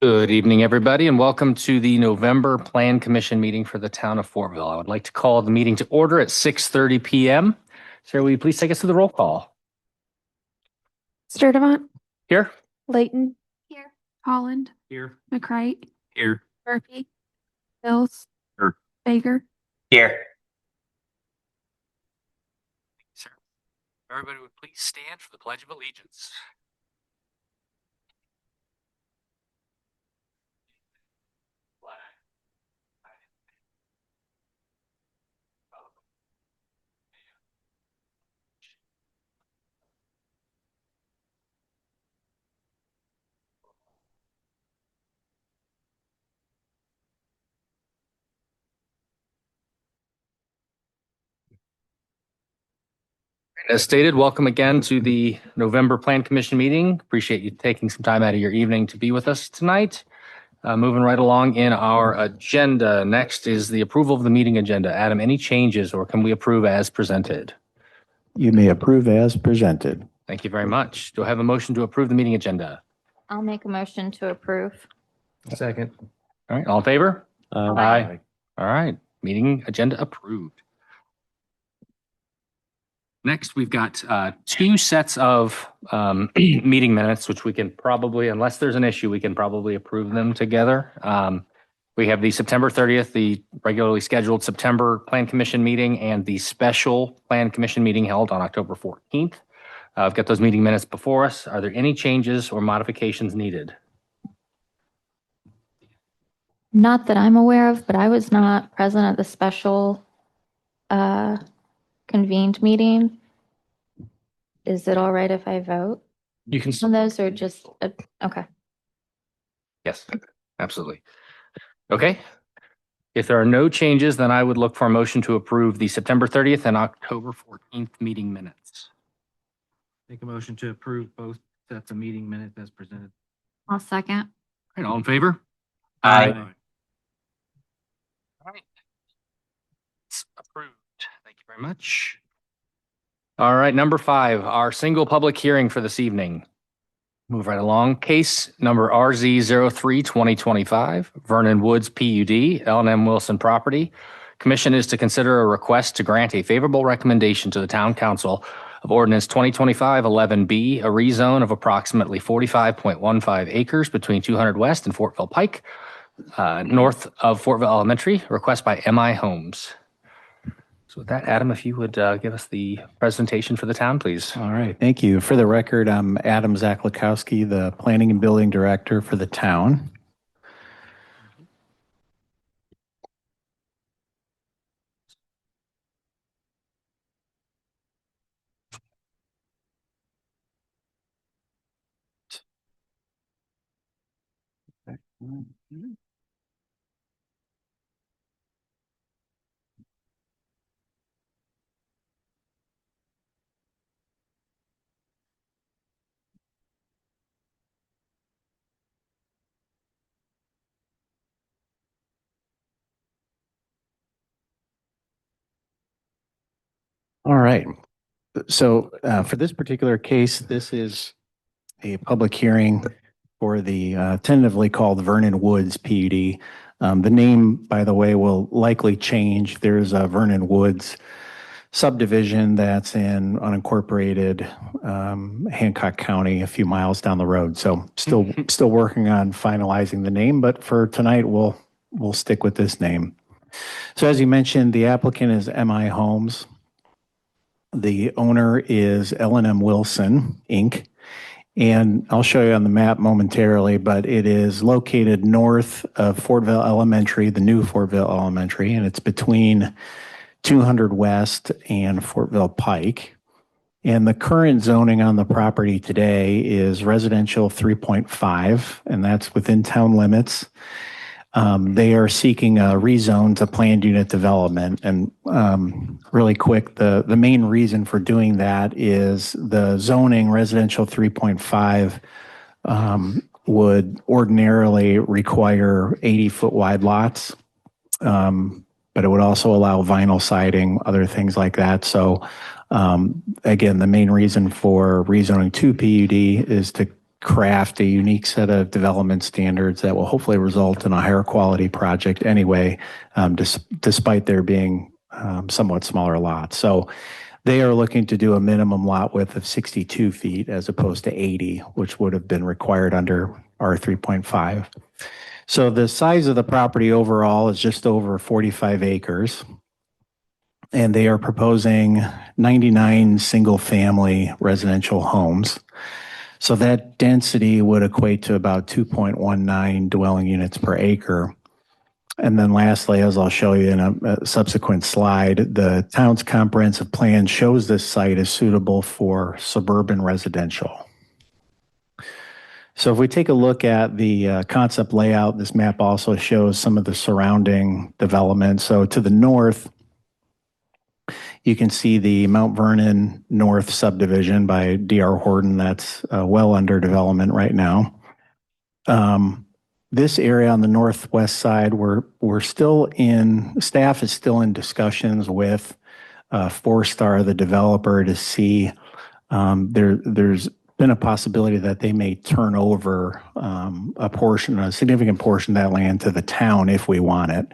Good evening, everybody, and welcome to the November Plan Commission meeting for the town of Fortville. I would like to call the meeting to order at 6:30 p.m. Sarah, will you please take us to the roll call? Sturdivant. Here. Layton. Here. Holland. Here. McCrite. Here. Murphy. Bills. Here. Baker. Here. Sir, everybody would please stand for the Pledge of Allegiance. As stated, welcome again to the November Plan Commission meeting. Appreciate you taking some time out of your evening to be with us tonight. Moving right along in our agenda. Next is the approval of the meeting agenda. Adam, any changes or can we approve as presented? You may approve as presented. Thank you very much. Do I have a motion to approve the meeting agenda? I'll make a motion to approve. Second. All right, all in favor? Aye. All right, meeting agenda approved. Next, we've got two sets of meeting minutes, which we can probably, unless there's an issue, we can probably approve them together. We have the September 30th, the regularly scheduled September Plan Commission meeting, and the special Plan Commission meeting held on October 14th. I've got those meeting minutes before us. Are there any changes or modifications needed? Not that I'm aware of, but I was not present at the special convened meeting. Is it all right if I vote You can. on those or just, okay. Yes, absolutely. Okay. If there are no changes, then I would look for a motion to approve the September 30th and October 14th meeting minutes. Make a motion to approve both sets of meeting minutes as presented. I'll second. All right, all in favor? Aye. All right. It's approved. Thank you very much. All right, number 5, our single public hearing for this evening. Move right along. Case number RZ03-2025, Vernon Woods PUD, L&M Wilson property. Commission is to consider a request to grant a favorable recommendation to the Town Council of Ordinance 2025-11B, a rezone of approximately 45.15 acres between 200 West and Fortville Pike, north of Fortville Elementary, request by MI Homes. So with that, Adam, if you would give us the presentation for the town, please. All right, thank you. For the record, I'm Adam Zaklikowski, the Planning and Building Director for the town. All right. So for this particular case, this is a public hearing for the tentatively called Vernon Woods PUD. The name, by the way, will likely change. There's a Vernon Woods subdivision that's in unincorporated Hancock County, a few miles down the road. So still working on finalizing the name, but for tonight, we'll stick with this name. So as you mentioned, the applicant is MI Homes. The owner is L&M Wilson, Inc. And I'll show you on the map momentarily, but it is located north of Fortville Elementary, the new Fortville Elementary, and it's between 200 West and Fortville Pike. And the current zoning on the property today is residential 3.5, and that's within town limits. They are seeking a rezone to planned unit development. And really quick, the main reason for doing that is the zoning residential 3.5 would ordinarily require 80-foot wide lots, but it would also allow vinyl siding, other things like that. So again, the main reason for rezoning to PUD is to craft a unique set of development standards that will hopefully result in a higher quality project anyway, despite there being somewhat smaller lots. So they are looking to do a minimum lot width of 62 feet as opposed to 80, which would have been required under R 3.5. So the size of the property overall is just over 45 acres. And they are proposing 99 single-family residential homes. So that density would equate to about 2.19 dwelling units per acre. And then lastly, as I'll show you in a subsequent slide, the town's comprehensive plan shows this site is suitable for suburban residential. So if we take a look at the concept layout, this map also shows some of the surrounding development. So to the north, you can see the Mount Vernon North subdivision by D.R. Horton. That's well under development right now. This area on the northwest side, staff is still in discussions with Forestar, the developer, to see there's been a possibility that they may turn over a significant portion of that land to the town if we want it.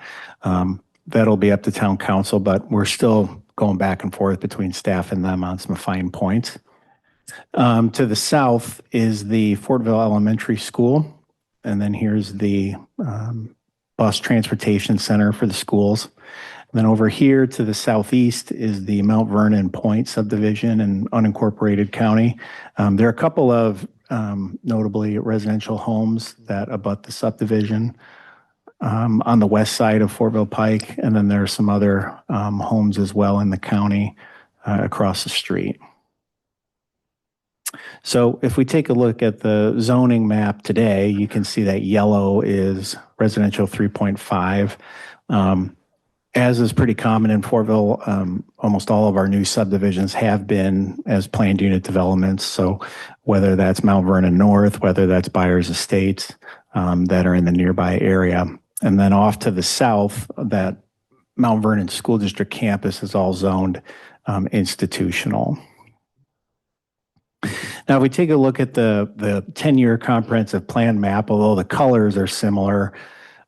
That'll be up to town council, but we're still going back and forth between staff and them on some fine points. To the south is the Fortville Elementary School. And then here's the bus transportation center for the schools. And then over here to the southeast is the Mount Vernon Point subdivision in unincorporated county. There are a couple of notably residential homes that abut the subdivision on the west side of Fortville Pike. And then there are some other homes as well in the county across the street. So if we take a look at the zoning map today, you can see that yellow is residential 3.5. As is pretty common in Fortville, almost all of our new subdivisions have been as planned unit developments. So whether that's Mount Vernon North, whether that's Byers Estates that are in the nearby area. And then off to the south, that Mount Vernon School District campus is all zoned institutional. Now, if we take a look at the 10-year comprehensive plan map, although the colors are similar,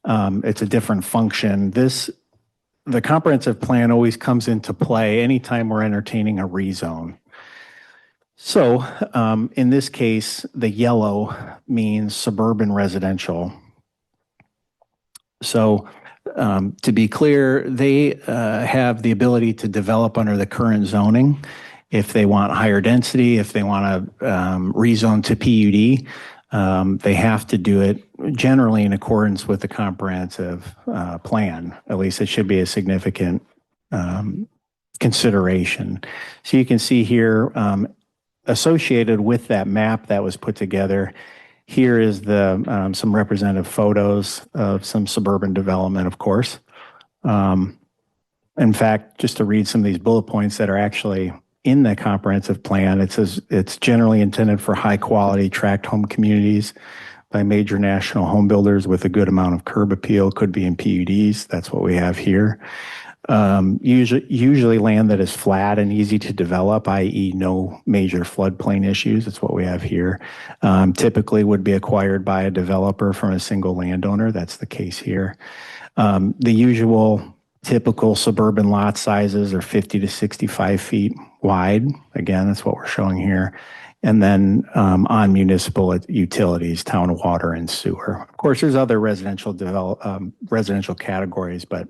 it's a different function. The comprehensive plan always comes into play anytime we're entertaining a rezone. So in this case, the yellow means suburban residential. So to be clear, they have the ability to develop under the current zoning. If they want higher density, if they want to rezone to PUD, they have to do it generally in accordance with the comprehensive plan. At least it should be a significant consideration. So you can see here, associated with that map that was put together, here is some representative photos of some suburban development, of course. In fact, just to read some of these bullet points that are actually in the comprehensive plan, it says it's generally intended for high quality tract home communities by major national home builders with a good amount of curb appeal, could be in PUDs. That's what we have here. Usually land that is flat and easy to develop, i.e. no major floodplain issues. That's what we have here. Typically would be acquired by a developer from a single landowner. That's the case here. The usual typical suburban lot sizes are 50 to 65 feet wide. Again, that's what we're showing here. And then on municipal utilities, town water and sewer. Of course, there's other residential categories, but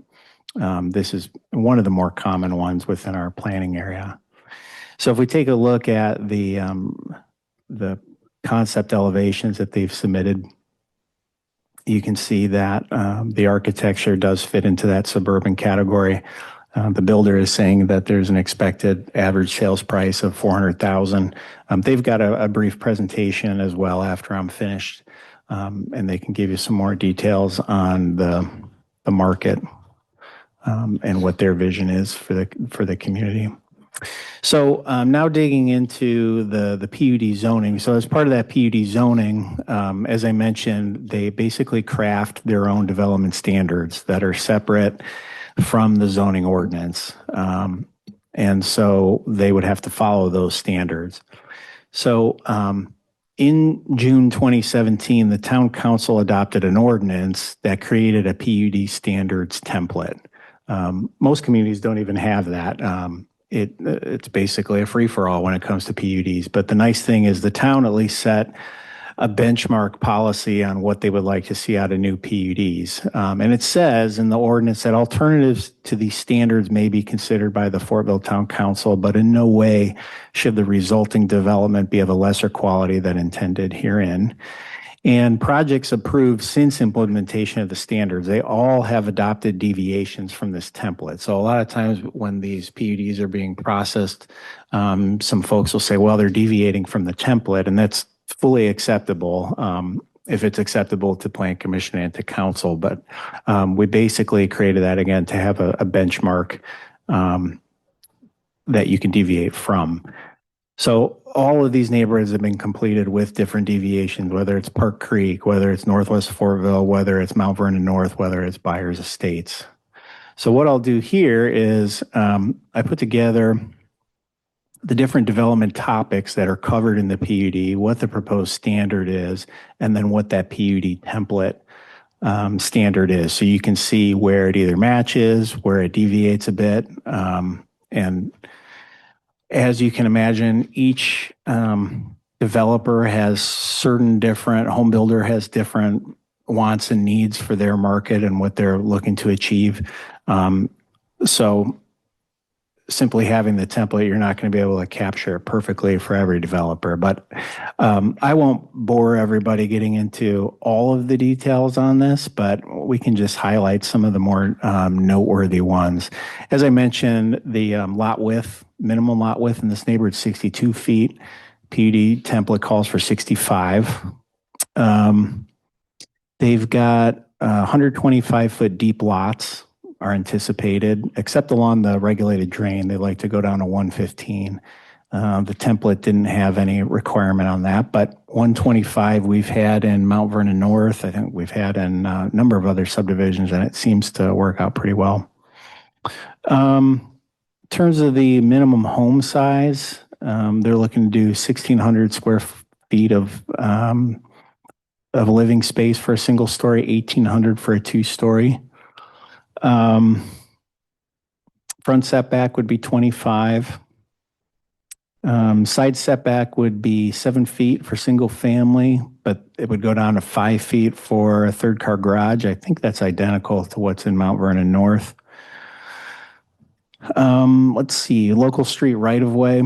this is one of the more common ones within our planning area. So if we take a look at the concept elevations that they've submitted, you can see that the architecture does fit into that suburban category. The builder is saying that there's an expected average sales price of $400,000. They've got a brief presentation as well after I'm finished, and they can give you some more details on the market and what their vision is for the community. So now digging into the PUD zoning. So as part of that PUD zoning, as I mentioned, they basically craft their own development standards that are separate from the zoning ordinance. And so they would have to follow those standards. So in June 2017, the town council adopted an ordinance that created a PUD standards template. Most communities don't even have that. It's basically a free-for-all when it comes to PUDs. But the nice thing is the town at least set a benchmark policy on what they would like to see out of new PUDs. And it says in the ordinance that alternatives to these standards may be considered by the Fortville Town Council, but in no way should the resulting development be of a lesser quality than intended herein. And projects approved since implementation of the standards, they all have adopted deviations from this template. So a lot of times when these PUDs are being processed, some folks will say, well, they're deviating from the template, and that's fully acceptable if it's acceptable to Plan Commission and to Council. But we basically created that again to have a benchmark that you can deviate from. So all of these neighborhoods have been completed with different deviations, whether it's Park Creek, whether it's Northwest Fortville, whether it's Mount Vernon North, whether it's Byers Estates. So what I'll do here is I put together the different development topics that are covered in the PUD, what the proposed standard is, and then what that PUD template standard is. So you can see where it either matches, where it deviates a bit, and as you can imagine, each developer has certain different, home builder has different wants and needs for their market and what they're looking to achieve. So simply having the template, you're not going to be able to capture it perfectly for every developer. But I won't bore everybody getting into all of the details on this, but we can just highlight some of the more noteworthy ones. As I mentioned, the lot width, minimum lot width in this neighborhood is 62 feet. PUD template calls for 65. They've got 125-foot deep lots are anticipated, except along the regulated drain. They like to go down to 115. The template didn't have any requirement on that, but 125 we've had in Mount Vernon North. I think we've had in a number of other subdivisions, and it seems to work out pretty well. In terms of the minimum home size, they're looking to do 1,600 square feet of living space for a single story, 1,800 for a two-story. Front setback would be 25. Side setback would be 7 feet for single family, but it would go down to 5 feet for a third car garage. I think that's identical to what's in Mount Vernon North. Let's see, local street right of way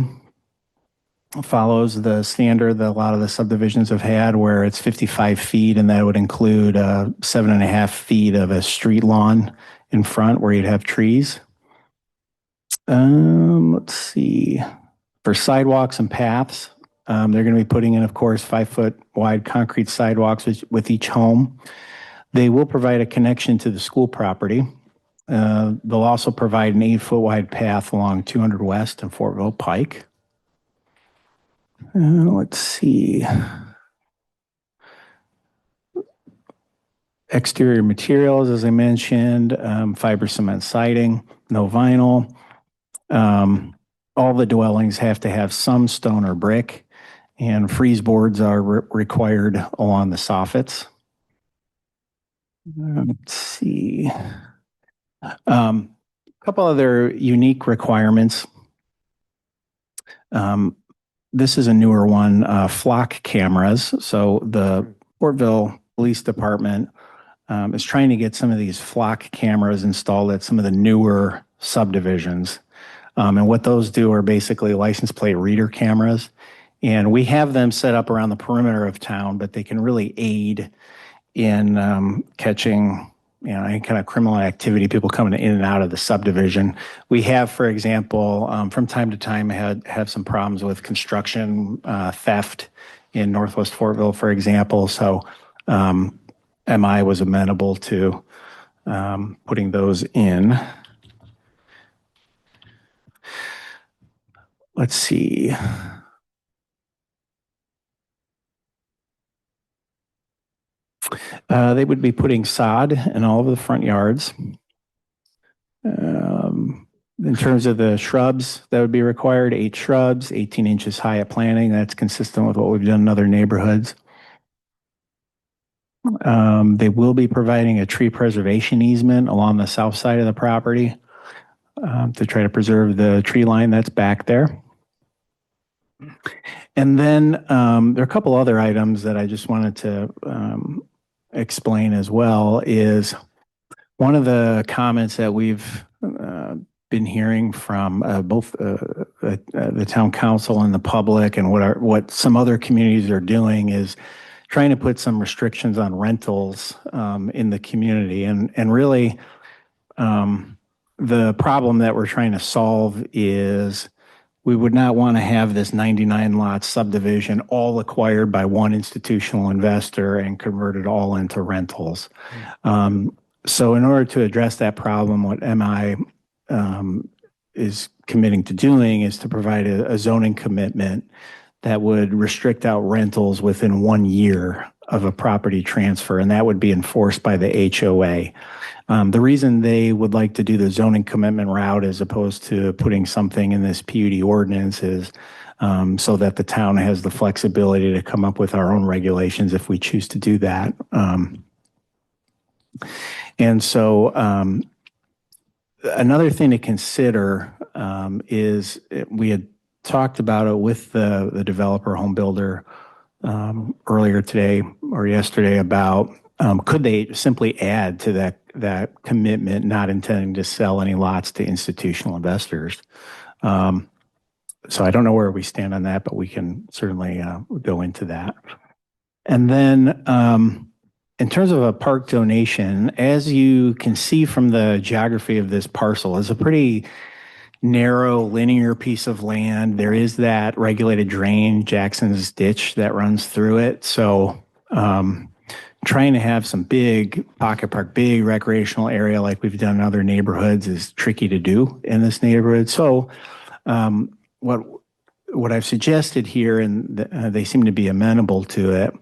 follows the standard that a lot of the subdivisions have had, where it's 55 feet, and that would include 7.5 feet of a street lawn in front where you'd have trees. Let's see. For sidewalks and paths, they're going to be putting in, of course, 5-foot wide concrete sidewalks with each home. They will provide a connection to the school property. They'll also provide an 8-foot wide path along 200 West and Fortville Pike. Let's see. Exterior materials, as I mentioned, fiber cement siding, no vinyl. All the dwellings have to have some stone or brick, and freeze boards are required along the soffits. Let's see. A couple other unique requirements. This is a newer one, flock cameras. So the Fortville Police Department is trying to get some of these flock cameras installed at some of the newer subdivisions. And what those do are basically license plate reader cameras. And we have them set up around the perimeter of town, but they can really aid in catching any kind of criminal activity, people coming in and out of the subdivision. We have, for example, from time to time have some problems with construction theft in Northwest Fortville, for example. So MI was amenable to putting those in. Let's see. They would be putting sod in all of the front yards. In terms of the shrubs that would be required, 8 shrubs, 18 inches high at planting. That's consistent with what we've done in other neighborhoods. They will be providing a tree preservation easement along the south side of the property to try to preserve the tree line that's back there. And then there are a couple other items that I just wanted to explain as well. Is one of the comments that we've been hearing from both the town council and the public, and what some other communities are doing, is trying to put some restrictions on rentals in the community. And really, the problem that we're trying to solve is we would not want to have this 99 lot subdivision all acquired by one institutional investor and converted all into rentals. So in order to address that problem, what MI is committing to doing is to provide a zoning commitment that would restrict out rentals within 1 year of a property transfer, and that would be enforced by the HOA. The reason they would like to do the zoning commitment route as opposed to putting something in this PUD ordinance is so that the town has the flexibility to come up with our own regulations if we choose to do that. And so another thing to consider is we had talked about it with the developer home builder earlier today or yesterday about could they simply add to that commitment, not intending to sell any lots to institutional investors. So I don't know where we stand on that, but we can certainly go into that. And then in terms of a park donation, as you can see from the geography of this parcel, it's a pretty narrow linear piece of land. There is that regulated drain, Jackson's Ditch, that runs through it. So trying to have some big pocket park, big recreational area like we've done in other neighborhoods is tricky to do in this neighborhood. So what I've suggested here, and they seem to be amenable to it,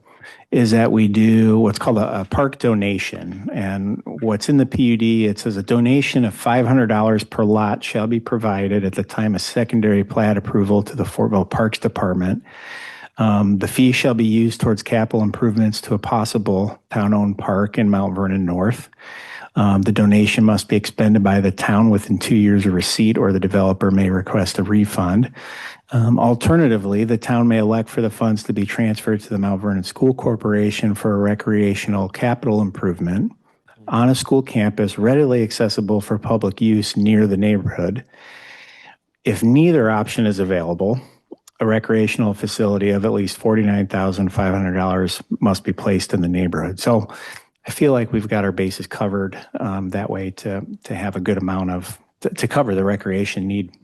is that we do what's called a park donation. And what's in the PUD, it says a donation of $500 per lot shall be provided at the time of secondary plat approval to the Fortville Parks Department. The fee shall be used towards capital improvements to a possible town-owned park in Mount Vernon North. The donation must be expended by the town within 2 years of receipt, or the developer may request a refund. Alternatively, the town may elect for the funds to be transferred to the Mount Vernon School Corporation for a recreational capital improvement on a school campus readily accessible for public use near the neighborhood. If neither option is available, a recreational facility of at least $49,500 must be placed in the neighborhood. So I feel like we've got our bases covered that way to have a good amount to cover the recreation need.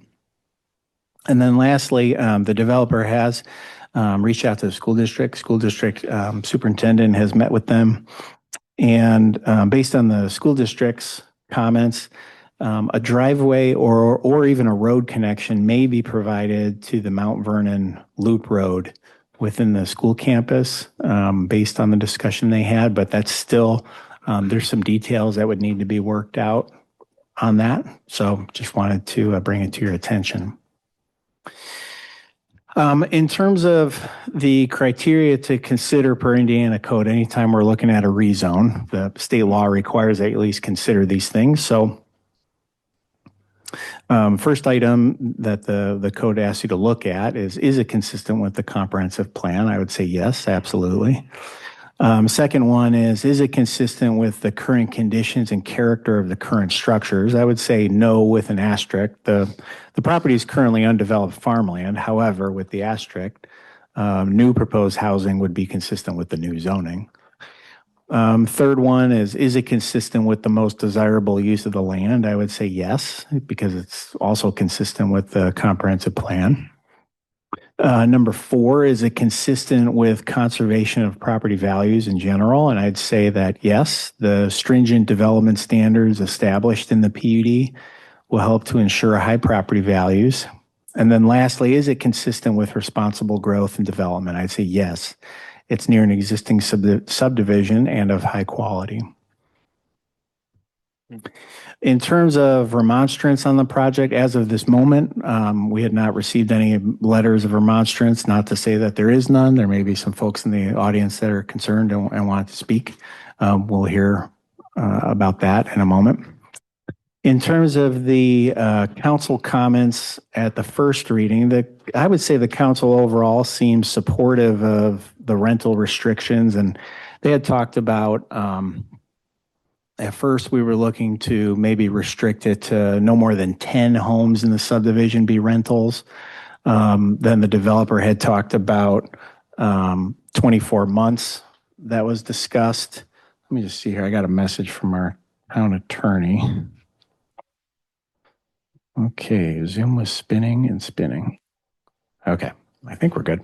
And then lastly, the developer has reached out to the school district. School district superintendent has met with them. And based on the school district's comments, a driveway or even a road connection may be provided to the Mount Vernon Loop Road within the school campus based on the discussion they had. But that's still, there's some details that would need to be worked out on that. So just wanted to bring it to your attention. In terms of the criteria to consider per Indiana code, anytime we're looking at a rezone, the state law requires that you at least consider these things. So first item that the code asks you to look at is it consistent with the comprehensive plan? I would say yes, absolutely. Second one is it consistent with the current conditions and character of the current structures? I would say no with an asterisk. The property is currently undeveloped farmland. However, with the asterisk, new proposed housing would be consistent with the new zoning. Third one is it consistent with the most desirable use of the land? I would say yes, because it's also consistent with the comprehensive plan. Number 4, is it consistent with conservation of property values in general? And I'd say that yes, the stringent development standards established in the PUD will help to ensure high property values. And then lastly, is it consistent with responsible growth and development? I'd say yes. It's near an existing subdivision and of high quality. In terms of remonstrance on the project, as of this moment, we had not received any letters of remonstrance, not to say that there is none. There may be some folks in the audience that are concerned and want to speak. We'll hear about that in a moment. In terms of the council comments at the first reading, I would say the council overall seems supportive of the rental restrictions, and they had talked about at first, we were looking to maybe restrict it to no more than 10 homes in the subdivision be rentals. Then the developer had talked about 24 months. That was discussed. Let me just see here. I got a message from our town attorney. Okay, Zoom was spinning and spinning. Okay, I think we're good.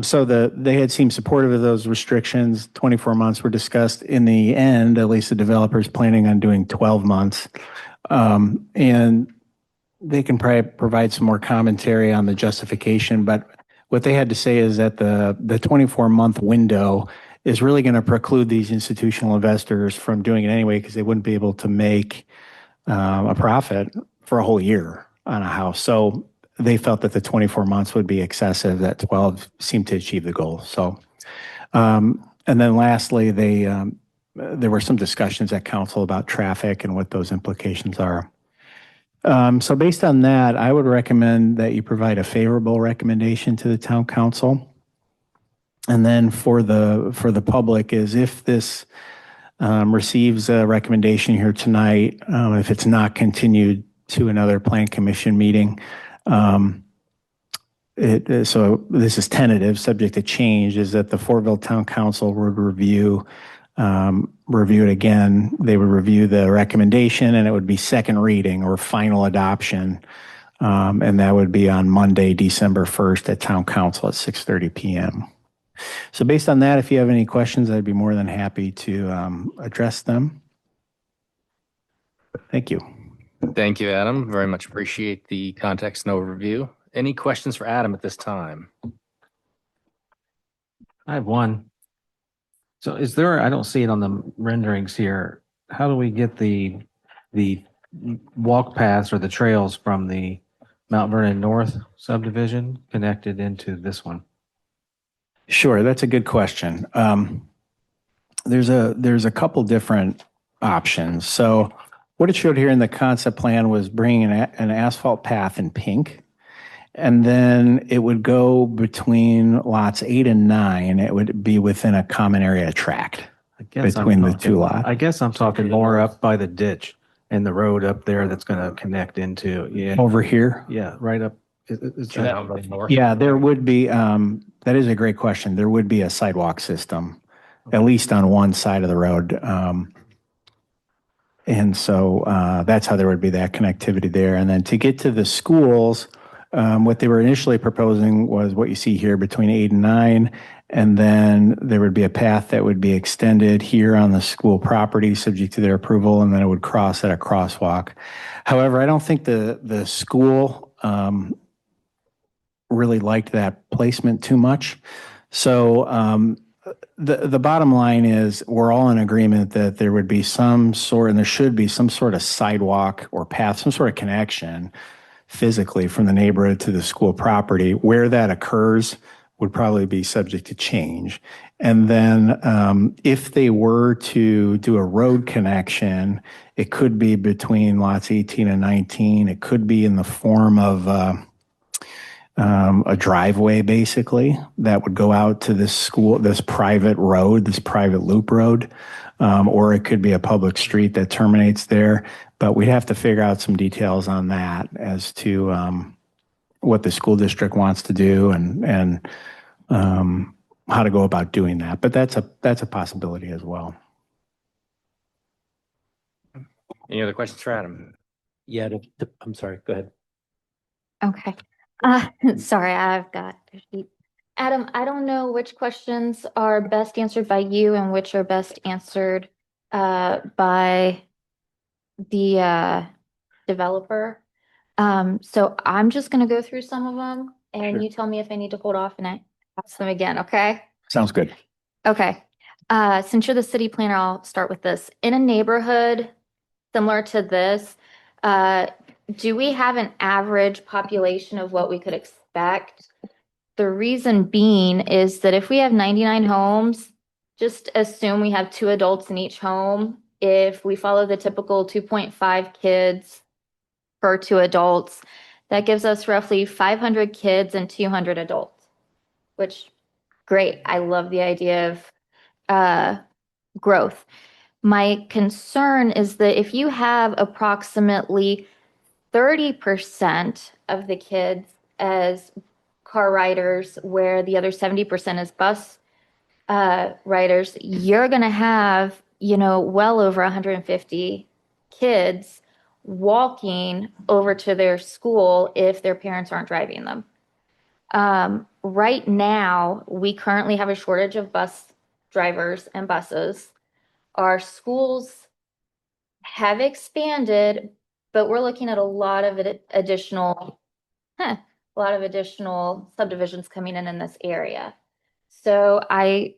So they had seemed supportive of those restrictions. 24 months were discussed. In the end, at least the developer's planning on doing 12 months. And they can probably provide some more commentary on the justification, but what they had to say is that the 24-month window is really going to preclude these institutional investors from doing it anyway, because they wouldn't be able to make a profit for a whole year on a house. So they felt that the 24 months would be excessive, that 12 seemed to achieve the goal. So, and then lastly, there were some discussions at council about traffic and what those implications are. So based on that, I would recommend that you provide a favorable recommendation to the town council. And then for the public is, if this receives a recommendation here tonight, if it's not continued to another plan commission meeting, so this is tentative, subject to change, is that the Fortville Town Council would review it again. They would review the recommendation, and it would be second reading or final adoption. And that would be on Monday, December 1st at Town Council at 6:30 p.m. So based on that, if you have any questions, I'd be more than happy to address them. Thank you. Thank you, Adam. Very much appreciate the context and overview. Any questions for Adam at this time? I have one. So is there, I don't see it on the renderings here. How do we get the walk paths or the trails from the Mount Vernon North subdivision connected into this one? Sure, that's a good question. There's a couple different options. So what it showed here in the concept plan was bringing an asphalt path in pink, and then it would go between lots 8 and 9. It would be within a common area tract between the two lots. I guess I'm talking more up by the ditch and the road up there that's going to connect into, Over here? yeah, right up. Yeah, there would be, that is a great question. There would be a sidewalk system, at least on one side of the road. And so that's how there would be that connectivity there. And then to get to the schools, what they were initially proposing was what you see here between 8 and 9. And then there would be a path that would be extended here on the school property, subject to their approval, and then it would cross at a crosswalk. However, I don't think the school really liked that placement too much. So the bottom line is, we're all in agreement that there would be some sort, and there should be some sort of sidewalk or path, some sort of connection physically from the neighborhood to the school property. Where that occurs would probably be subject to change. And then if they were to do a road connection, it could be between lots 18 and 19. It could be in the form of a driveway, basically, that would go out to this school, this private road, this private loop road, or it could be a public street that terminates there. But we'd have to figure out some details on that as to what the school district wants to do and how to go about doing that. But that's a possibility as well. Any other questions for Adam? Yeah, I'm sorry, go ahead. Okay. Sorry, I've got a sheet. Adam, I don't know which questions are best answered by you and which are best answered by the developer. So I'm just going to go through some of them, and Sure. you tell me if I need to hold off and I ask them again, okay? Sounds good. Okay. Since you're the city planner, I'll start with this. In a neighborhood similar to this. Do we have an average population of what we could expect? The reason being is that if we have 99 homes, just assume we have 2 adults in each home. If we follow the typical 2.5 kids per 2 adults, that gives us roughly 500 kids and 200 adults, which great. I love the idea of growth. My concern is that if you have approximately 30% of the kids as car riders, where the other 70% is bus riders, you're going to have, well over 150 kids walking over to their school if their parents aren't driving them. Right now, we currently have a shortage of bus drivers and buses. Our schools have expanded, but we're looking at a lot of additional subdivisions coming in this area. So I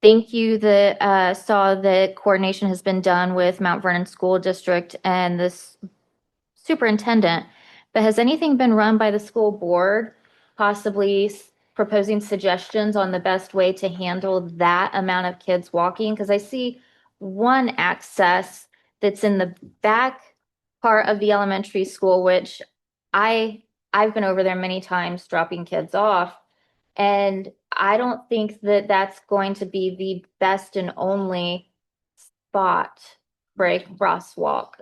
thank you that saw that coordination has been done with Mount Vernon School District and this superintendent. But has anything been run by the school board, possibly proposing suggestions on the best way to handle that amount of kids walking? Because I see one access that's in the back part of the elementary school, which I've been over there many times dropping kids off. And I don't think that that's going to be the best and only spot for a crosswalk,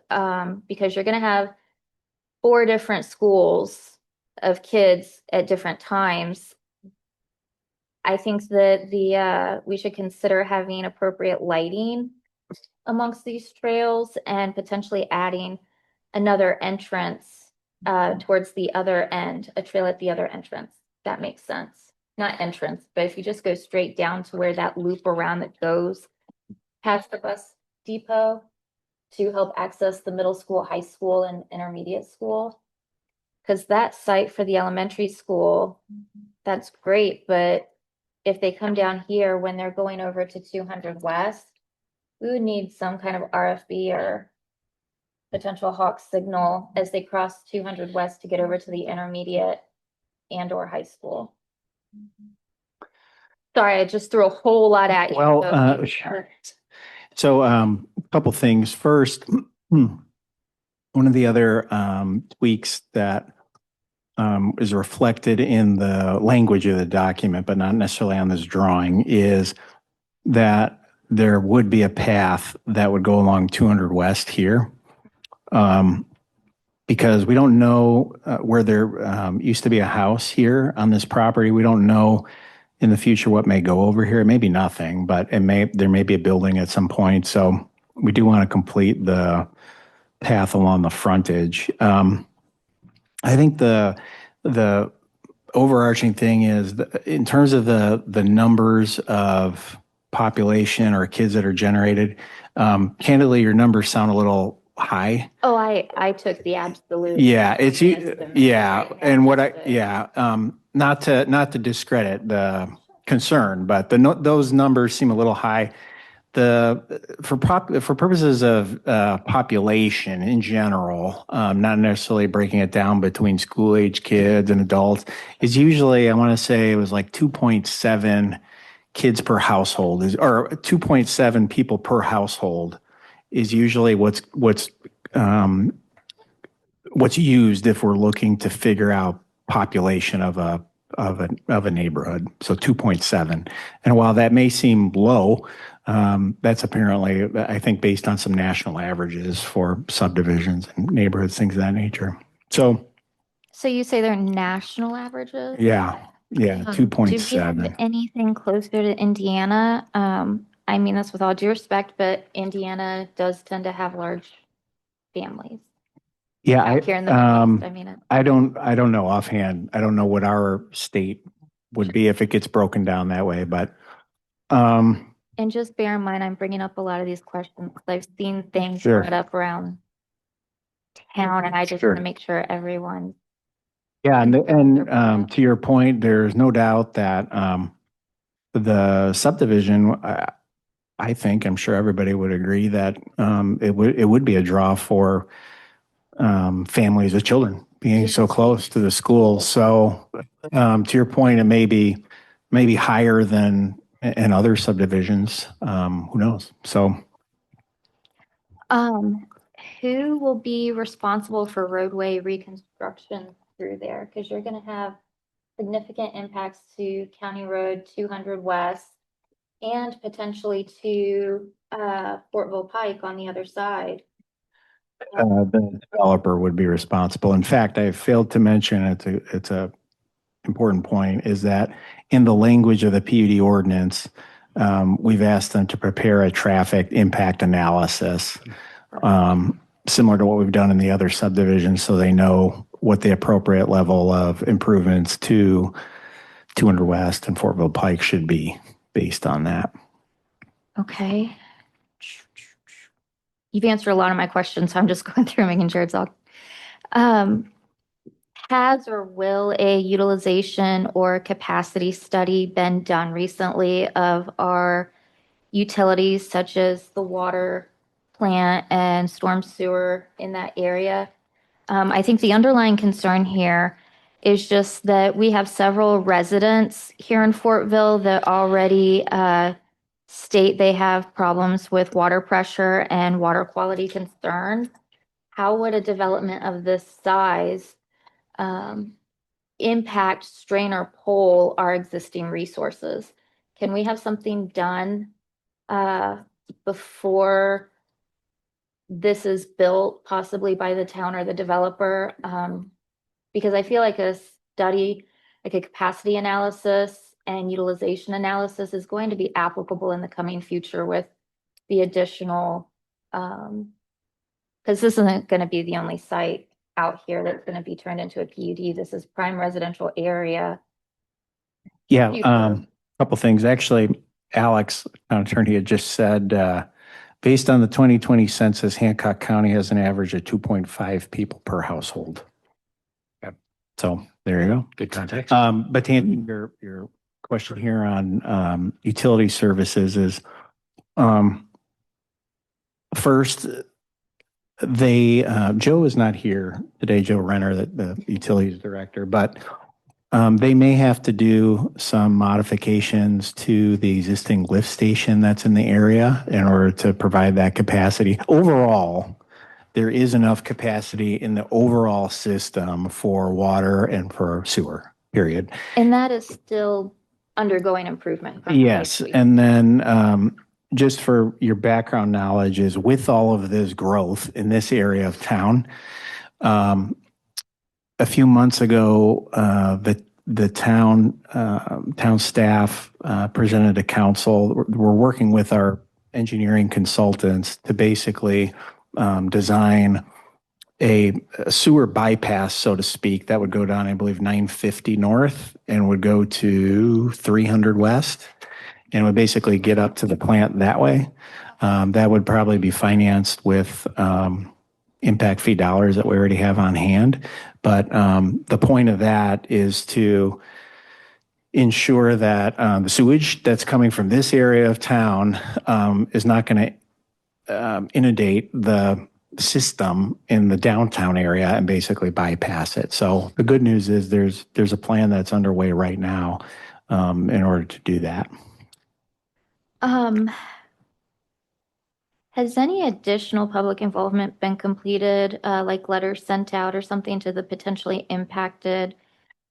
because you're going to have 4 different schools of kids at different times. I think that we should consider having appropriate lighting amongst these trails and potentially adding another entrance towards the other end, a trail at the other entrance. That makes sense. Not entrance, but if you just go straight down to where that loop around that goes past the bus depot to help access the middle school, high school, and intermediate school. Because that site for the elementary school, that's great, but if they come down here when they're going over to 200 West, we would need some kind of RFB or potential hawk signal as they cross 200 West to get over to the intermediate and or high school. Sorry, I just threw a whole lot at you. Well, sure. So a couple things. First, one of the other tweaks that is reflected in the language of the document, but not necessarily on this drawing, is that there would be a path that would go along 200 West here. Because we don't know where there used to be a house here on this property. We don't know in the future what may go over here. It may be nothing, but there may be a building at some point. So we do want to complete the path along the frontage. I think the overarching thing is in terms of the numbers of population or kids that are generated, candidly, your numbers sound a little high. Oh, I took the absolute. Yeah, not to discredit the concern, but those numbers seem a little high. For purposes of population in general, not necessarily breaking it down between school age kids and adults, is usually, I want to say it was like 2.7 kids per household, or 2.7 people per household is usually what's used if we're looking to figure out population of a neighborhood. So 2.7. And while that may seem low, that's apparently, I think, based on some national averages for subdivisions and neighborhoods, things of that nature. So you say they're national averages? Yeah, Do we have 2.7. anything closer to Indiana? I mean, that's with all due respect, but Indiana does tend to have large families. Yeah, Back here in the Midwest, I mean, I don't know offhand. I don't know what our state would be if it gets broken down that way, but and just bear in mind, I'm bringing up a lot of these questions because I've seen things Sure. brought up around town, and I just Sure. want to make sure everyone. yeah, and to your point, there's no doubt that the subdivision I think, I'm sure everybody would agree that it would be a draw for families with children being so close to the school. So to your point, it may be higher than in other subdivisions. Who knows? So Um, who will be responsible for roadway reconstruction through there? Because you're gonna have significant impacts to County Road 200 West and potentially to Fortville Pike on the other side. the developer would be responsible. In fact, I failed to mention, it's a important point, is that in the language of the PUD ordinance, we've asked them to prepare a traffic impact analysis, similar to what we've done in the other subdivisions, so they know what the appropriate level of improvements to 200 West and Fortville Pike should be based on that. Okay. You've answered a lot of my questions, so I'm just going through making sure it's all. Has or will a utilization or capacity study been done recently of our utilities such as the water plant and storm sewer in that area? I think the underlying concern here is just that we have several residents here in Fortville that already state they have problems with water pressure and water quality concerns. How would a development of this size impact, strain, or pull our existing resources? Can we have something done before this is built, possibly by the town or the developer? Because I feel like a study, like a capacity analysis and utilization analysis is going to be applicable in the coming future with the additional, because this isn't going to be the only site out here that's going to be turned into a PUD. This is prime residential area. Yeah, Future. couple things. Actually, Alex, town attorney, had just said, based on the 2020 census, Hancock County has an average of 2.5 people per household. Yep. So there you go. Good context. But to answer your question here on utility services is, first, Joe is not here today, Joe Renner, the utilities director, but they may have to do some modifications to the existing lift station that's in the area in order to provide that capacity. Overall, there is enough capacity in the overall system for water and for sewer, period. And that is still undergoing improvement. Yes, and then just for your background knowledge is with all of this growth in this area of town, a few months ago, the town staff presented to council. We're working with our engineering consultants to basically design a sewer bypass, so to speak, that would go down, I believe, 950 north and would go to 300 west and would basically get up to the plant that way. That would probably be financed with impact fee dollars that we already have on hand. But the point of that is to ensure that the sewage that's coming from this area of town is not going to inundate the system in the downtown area and basically bypass it. So the good news is there's a plan that's underway right now in order to do that. Has any additional public involvement been completed, like letters sent out or something to the potentially impacted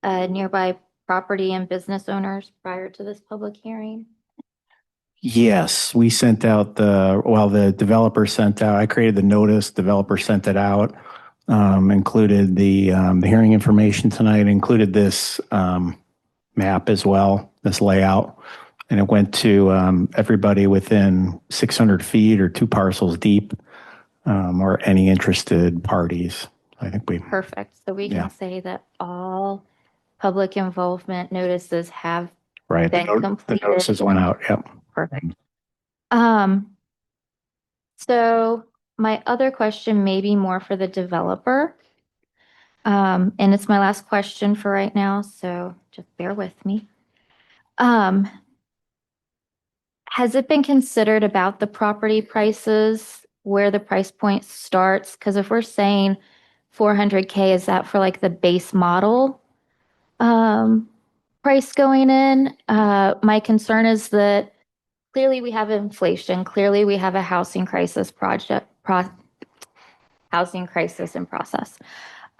nearby property and business owners prior to this public hearing? Yes, we sent out the developer sent out, I created the notice, developer sent it out, included the hearing information tonight, included this map as well, this layout. And it went to everybody within 600 feet or 2 parcels deep, or any interested parties. I think Perfect. So we Yeah. can say that all public involvement notices have right. been The completed. notices went out. Yep. Perfect. So my other question may be more for the developer. And it's my last question for right now, so just bear with me. Has it been considered about the property prices, where the price point starts? Because if we're saying 400K, is that for like the base model price going in? My concern is that clearly we have inflation, clearly we have a housing crisis housing crisis in process.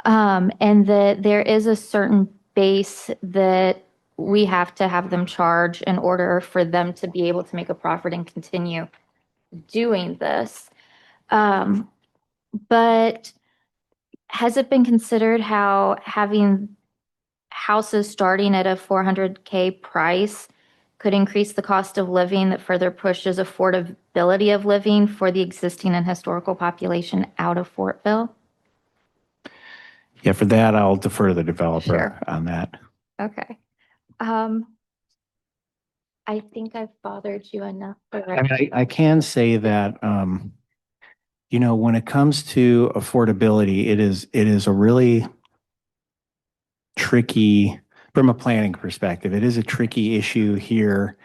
And that there is a certain base that we have to have them charge in order for them to be able to make a profit and continue doing this. But has it been considered how having houses starting at a 400K price could increase the cost of living that further pushes affordability of living for the existing and historical population out of Fortville? Yeah, for that, I'll defer to the developer Sure. on that. Okay. I think I've bothered you enough. I mean, I can say that, when it comes to affordability, it is a really tricky, from a planning perspective, it is a tricky issue here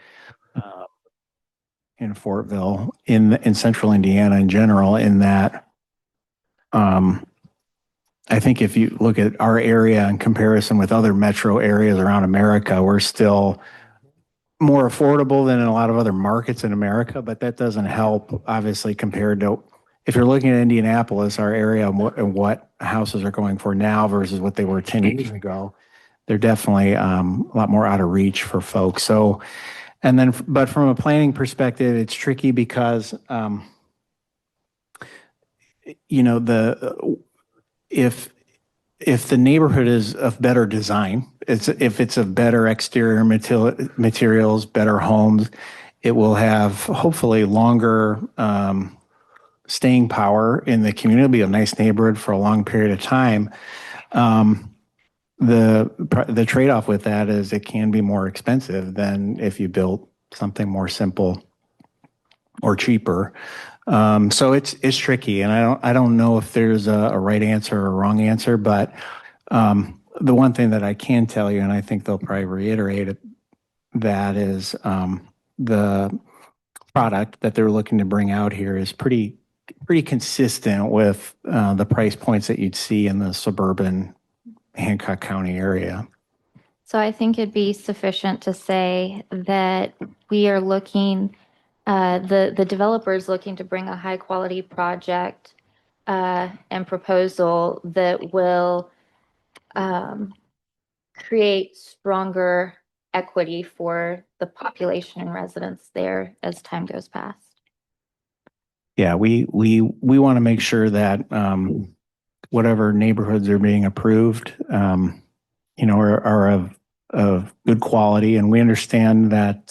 in Fortville, in central Indiana in general, in that I think if you look at our area in comparison with other metro areas around America, we're still more affordable than in a lot of other markets in America, but that doesn't help, obviously, compared to if you're looking at Indianapolis, our area, and what houses are going for now versus what they were 10 years ago. They're definitely a lot more out of reach for folks. So, but from a planning perspective, it's tricky because, if the neighborhood is of better design, if it's of better exterior materials, better homes, it will have hopefully longer staying power in the community. It'll be a nice neighborhood for a long period of time. The trade-off with that is it can be more expensive than if you built something more simple or cheaper. So it's tricky, and I don't know if there's a right answer or a wrong answer, but the one thing that I can tell you, and I think they'll probably reiterate it, that is the product that they're looking to bring out here is pretty consistent with the price points that you'd see in the suburban Hancock County area. So I think it'd be sufficient to say that we are looking, the developer is looking to bring a high quality project and proposal that will create stronger equity for the population and residents there as time goes past. Yeah, we want to make sure that whatever neighborhoods are being approved, are of good quality, and we understand that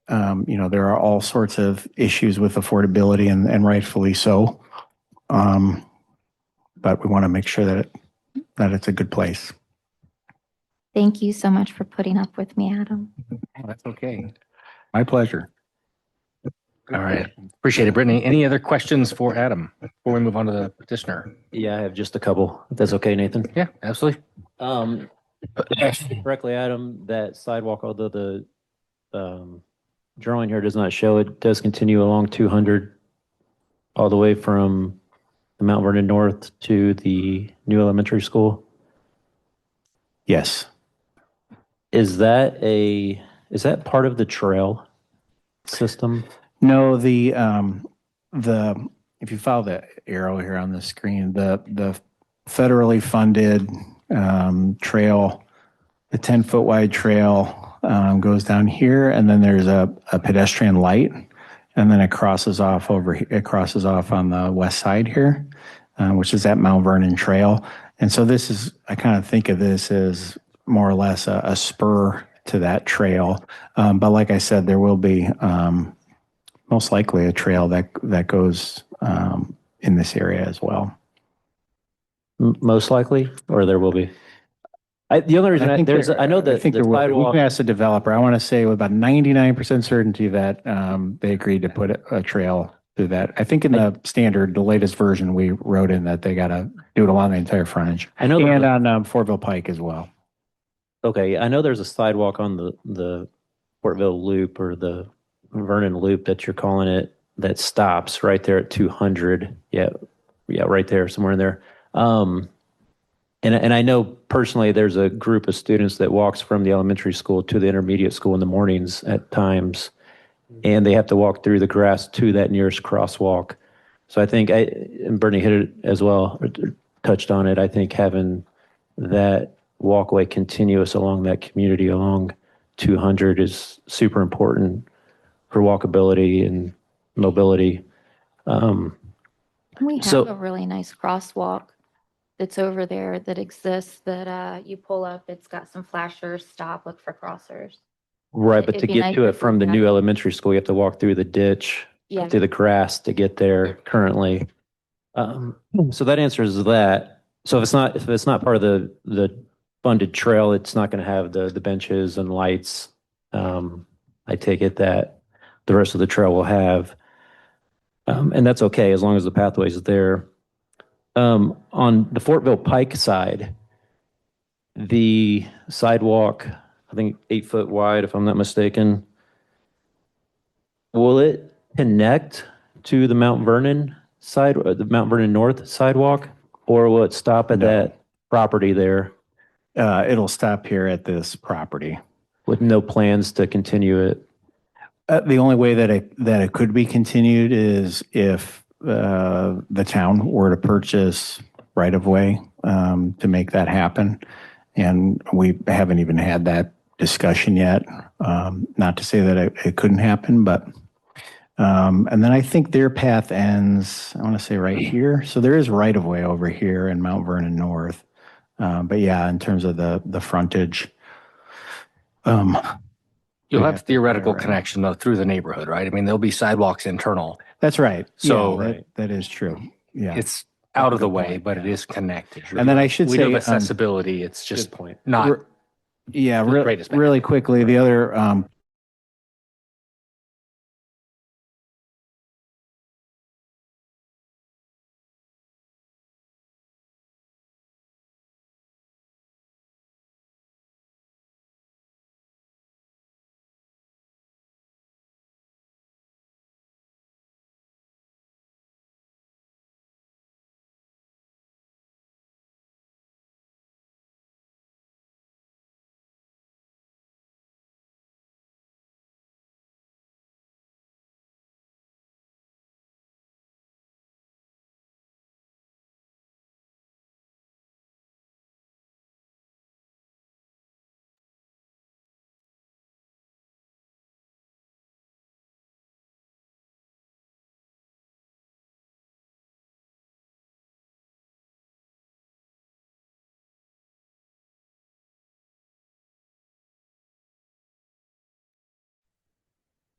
there are all sorts of issues with affordability, and rightfully so. But we want to make sure that it's a good place. Thank you so much for putting up with me, Adam. That's okay. My pleasure. All right. Appreciate it, Brittany. Any other questions for Adam before we move on to the petitioner? Yeah, I have just a couple, if that's okay, Nathan. Yeah, absolutely. Correctly, Adam, that sidewalk, although the drawing here does not show, it does continue along 200 all the way from the Mount Vernon North to the new elementary school. Yes. Is that part of the trail system? No, the if you follow the arrow here on the screen, the federally funded trail, the 10-foot wide trail goes down here, and then there's a pedestrian light, and then it crosses off on the west side here, which is that Mount Vernon Trail. And so I kind of think of this as more or less a spur to that trail. But like I said, there will be most likely a trail that goes in this area as well. Most likely, or there will be? The only reason I know that the sidewalk. We can ask the developer. I want to say with about 99% certainty that they agreed to put a trail through that. I think in the standard, the latest version, we wrote in that they got to do it along the entire frontage. I know, and on Fortville Pike as well. Okay, I know there's a sidewalk on the Fortville Loop or the Vernon Loop that you're calling it that stops right there at 200. Yeah, right there, somewhere in there. And I know personally there's a group of students that walks from the elementary school to the intermediate school in the mornings at times, and they have to walk through the grass to that nearest crosswalk. So I think and Bernie hit it as well, or touched on it. I think having that walkway continuous along that community along 200 is super important for walkability and mobility. We So- have a really nice crosswalk that's over there that exists that you pull up. It's got some flashers, stop, look for crossers. Right, but It'd to be get nice to it if we from the could new have- elementary school, you have to walk through the ditch, Yeah. through the grass to get there currently. So that answers that. So if it's not part of the funded trail, it's not going to have the benches and lights. I take it that the rest of the trail will have, and that's okay as long as the pathway is there. On the Fortville Pike side, the sidewalk, I think 8 foot wide, if I'm not mistaken. Will it connect to the Mount Vernon side, or the Mount Vernon North sidewalk, or will it stop at No. that property there It'll stop here at this property. with no plans to continue it? The only way that it could be continued is if the town were to purchase right of way to make that happen. And we haven't even had that discussion yet. Not to say that it couldn't happen, but and then I think their path ends, I want to say right here. So there is right of way over here in Mount Vernon North. But yeah, in terms of the frontage. You'll We have have to theoretical clarify. connection though through the neighborhood, right? I mean, there'll be sidewalks internal. That's right. So- Yeah, that is true. Yeah. It's out of the Good way, point, but it yeah. is connected. And then I should We know say, accessibility, it's just Good point. not, Yeah, the greatest benefit. really quickly, the other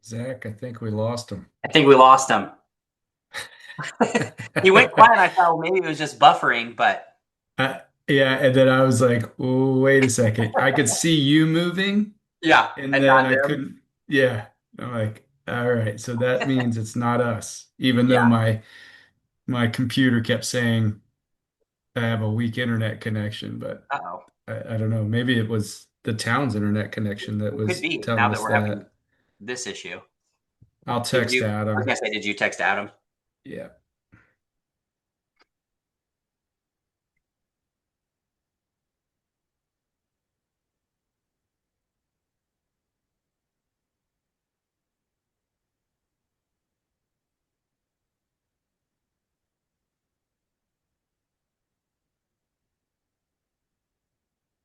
Zach, I think we lost him. I think we lost him. He went quiet. I thought, well, maybe it was just buffering, but Yeah, and then I was like, oh, wait a second. I could see you moving, yeah, and then not I him. couldn't. Yeah. I'm like, all right, so that means it's not us, even though Yeah. my computer kept saying I have a weak internet connection, but Uh-oh. I don't know. Maybe it was the town's internet connection that Could was be telling now us that we're that. having this issue. I'll Did text you, I Adam. was gonna say, did you text Adam? Yeah.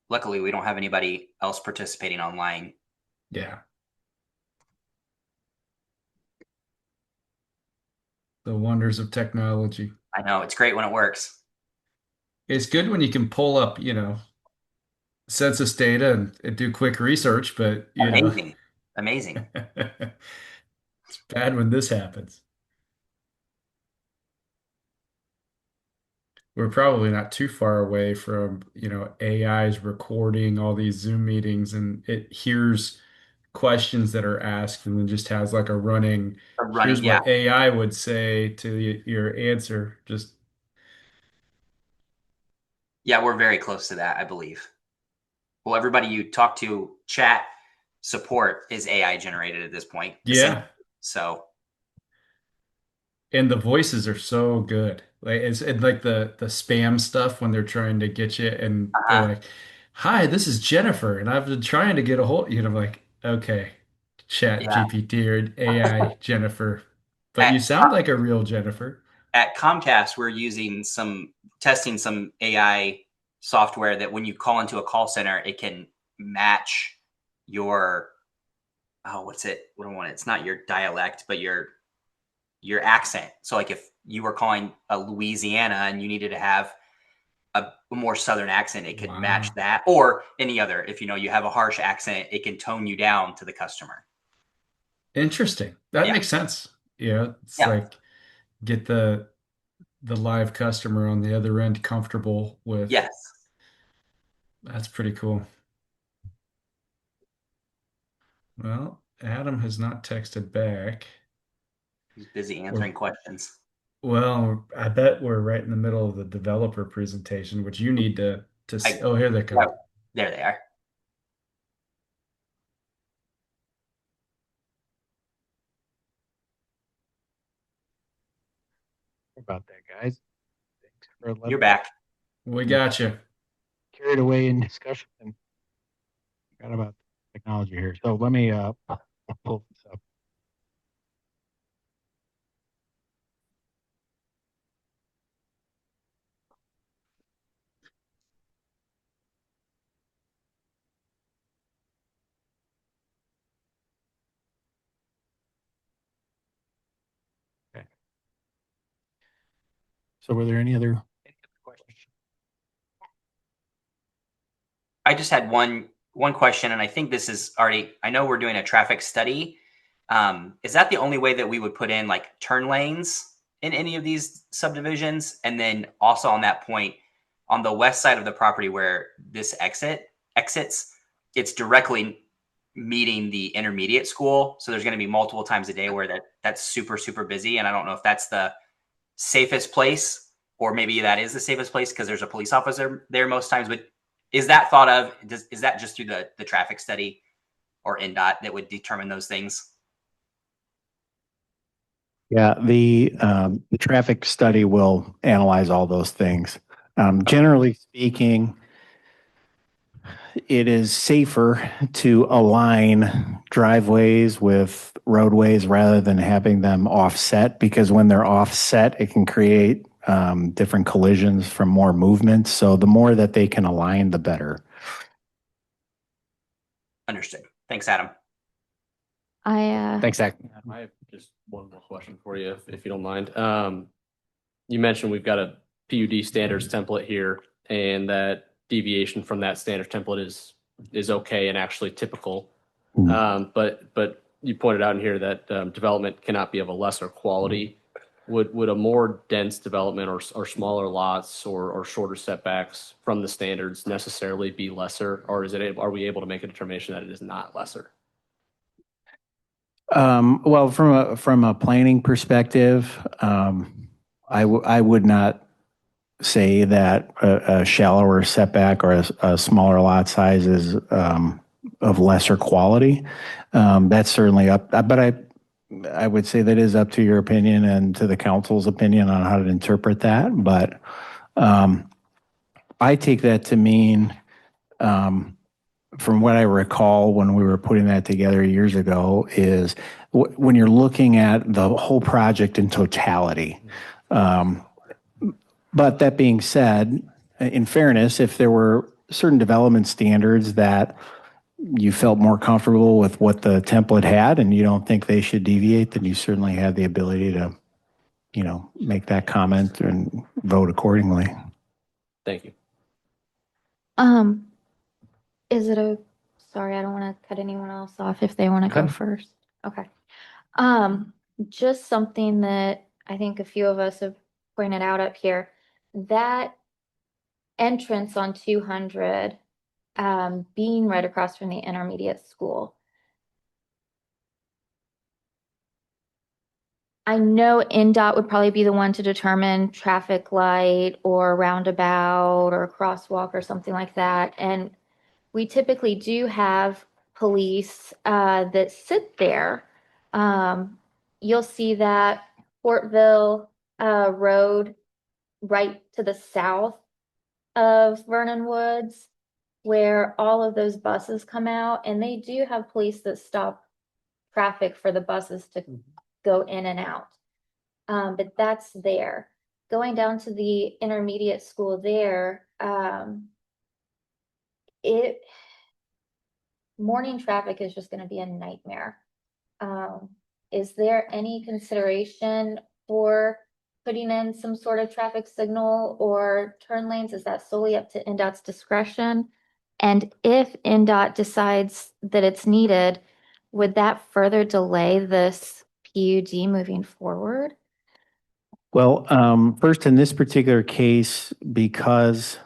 Luckily, we don't have anybody else participating online. Yeah. The wonders of technology. I know it's great when it works. It's good when you can pull up, census data and do quick research, but Amazing. Amazing. it's bad when this happens. We're probably not too far away from, AI's recording all these Zoom meetings and it hears questions that are asked and then just has like a running, here's Yeah. what AI would say to your answer. Just Yeah, we're very close to that, I believe. Well, everybody you talk to, chat support is AI generated at this point. The yeah. So And the voices are so good. Like it's like the spam stuff when they're trying to get you and they're uh, like, "Hi, this is Jennifer, and I've been trying to get a hold." You know, like, okay, Chat yeah, GPT or AI Jennifer, but at you sound like a real Jennifer. at Comcast, we're using testing some AI software that when you call into a call center, it can match your what's it? What do I want? It's not your dialect, but your accent. So like if you were calling a Louisiana and you needed to have a more southern accent, it could match Wow. that, or any other. If you have a harsh accent, it can tone you down to the customer. Interesting. That Yeah, makes sense. Yeah, it's yeah, like get the live customer on the other end comfortable with. yes. That's pretty cool. Well, Adam has not texted back. He's busy We're, answering questions. well, I bet we're right in the middle of the developer presentation, which you need to I oh, here they yeah, come. there they are. About that, guys. Thanks for letting You're me back. We got you. carried away in discussion and forgot about technology here. So let me pull this up. Okay. So were there any other questions? I just had one question, and I think this is already. I know we're doing a traffic study. Is that the only way that we would put in like turn lanes in any of these subdivisions? And then also on that point, on the west side of the property where this exits, it's directly meeting the intermediate school. So there's going to be multiple times a day where that's super super busy, and I don't know if that's the safest place, or maybe that is the safest place because there's a police officer there most times. But is that thought of? Is that just through the traffic study or NDOT that would determine those things? Yeah, the traffic study will analyze all those things. Generally speaking, it is safer to align driveways with roadways rather than having them offset, because when they're offset, it can create different collisions from more movement. So the more that they can align, the better. Understood. Thanks, Adam. Thanks, Zach. I have just one more question for you, if you don't mind. You mentioned we've got a PUD standards template here, and that deviation from that standard template is okay and actually typical. But you pointed out in here that development cannot be of a lesser quality. Would a more dense development or smaller lots or shorter setbacks from the standards necessarily be lesser, or are we able to make a determination that it is not lesser? Well, from a planning perspective, I would not say that a shallower setback or a smaller lot size is of lesser quality. That's certainly up, but I would say that is up to your opinion and to the council's opinion on how to interpret that. But I take that to mean, from what I recall when we were putting that together years ago, is when you're looking at the whole project in totality. But that being said, in fairness, if there were certain development standards that you felt more comfortable with what the template had and you don't think they should deviate, then you certainly have the ability to, make that comment and vote accordingly. Thank you. Is it sorry, I don't want to cut anyone else off if they want to Go go ahead. first. Okay. Just something that I think a few of us have pointed out up here, that entrance on 200, being right across from the intermediate school. I know NDOT would probably be the one to determine traffic light or roundabout or crosswalk or something like that. And we typically do have police that sit there you'll see that Fortville Road right to the south of Vernon Woods, where all of those buses come out, and they do have police that stop traffic for the buses to go in and out. But that's there. Going down to the intermediate school there, morning traffic is just gonna be a nightmare. Is there any consideration for putting in some sort of traffic signal or turn lanes? Is that solely up to NDOT's discretion? And if NDOT decides that it's needed, would that further delay this PUD moving forward? Well, first in this particular case, because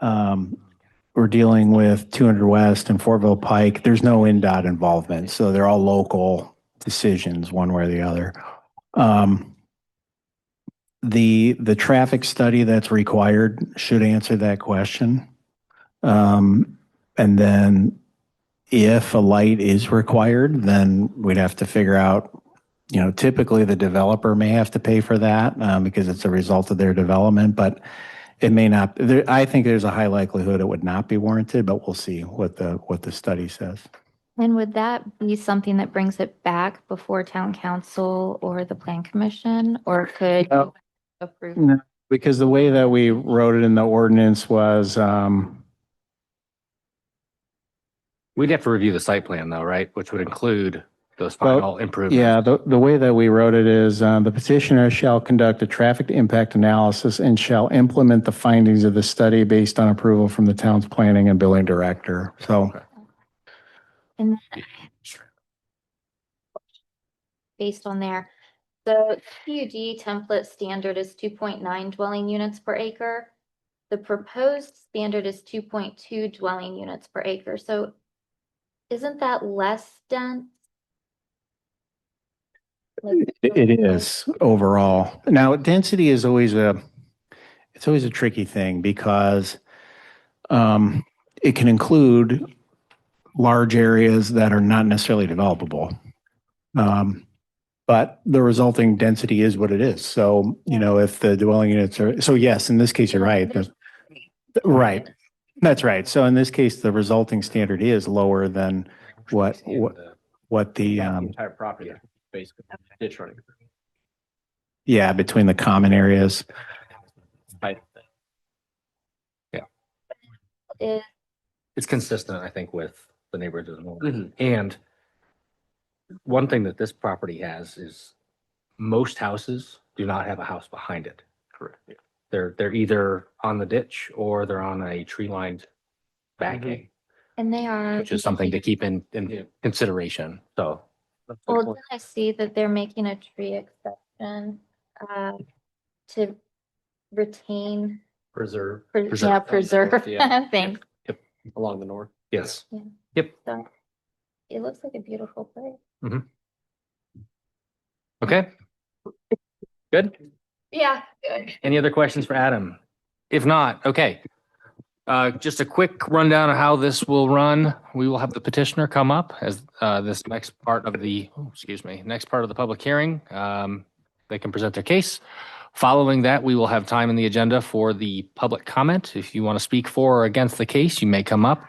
we're dealing with 200 West and Fortville Pike, there's no NDOT involvement. So they're all local decisions one way or the other. The traffic study that's required should answer that question. And then if a light is required, then we'd have to figure out, typically the developer may have to pay for that because it's a result of their development, but it may not. I think there's a high likelihood it would not be warranted, but we'll see what the study says. And would that be something that brings it back before town council or the plan commission, or could you approve? No, because the way that we wrote it in the ordinance was, We'd have to review the site plan though, right? Which would include those final improvements. yeah, the way that we wrote it is the petitioner shall conduct a traffic impact analysis and shall implement the findings of the study based on approval from the town's planning and building director. So And based on there, the PUD template standard is 2.9 dwelling units per acre. The proposed standard is 2.2 dwelling units per acre. So isn't that less dense? it is overall. Now, density is always a tricky thing because it can include large areas that are not necessarily developable. But the resulting density is what it is. So, if the dwelling units are, so yes, in this case, you're right. Right. That's right. So in this case, the resulting standard is lower than what the, Entire property, basically, ditch running. yeah, between the common areas. It's consistent, I think, with the neighborhoods as well. And one thing that this property has is most houses do not have a house behind it. Correct. They're either on the ditch or they're on a tree-lined backing, And they are. which is something to keep in consideration. So, Well, then I see that they're making a tree exception to retain, preserve. preserve things. Along the north. Yes. Yeah. Yep. So it looks like a beautiful place. Okay. Good. Yeah, good. Any other questions for Adam? If not, okay. Just a quick rundown of how this will run. We will have the petitioner come up as this next part of the public hearing. They can present their case. Following that, we will have time in the agenda for the public comment. If you want to speak for or against the case, you may come up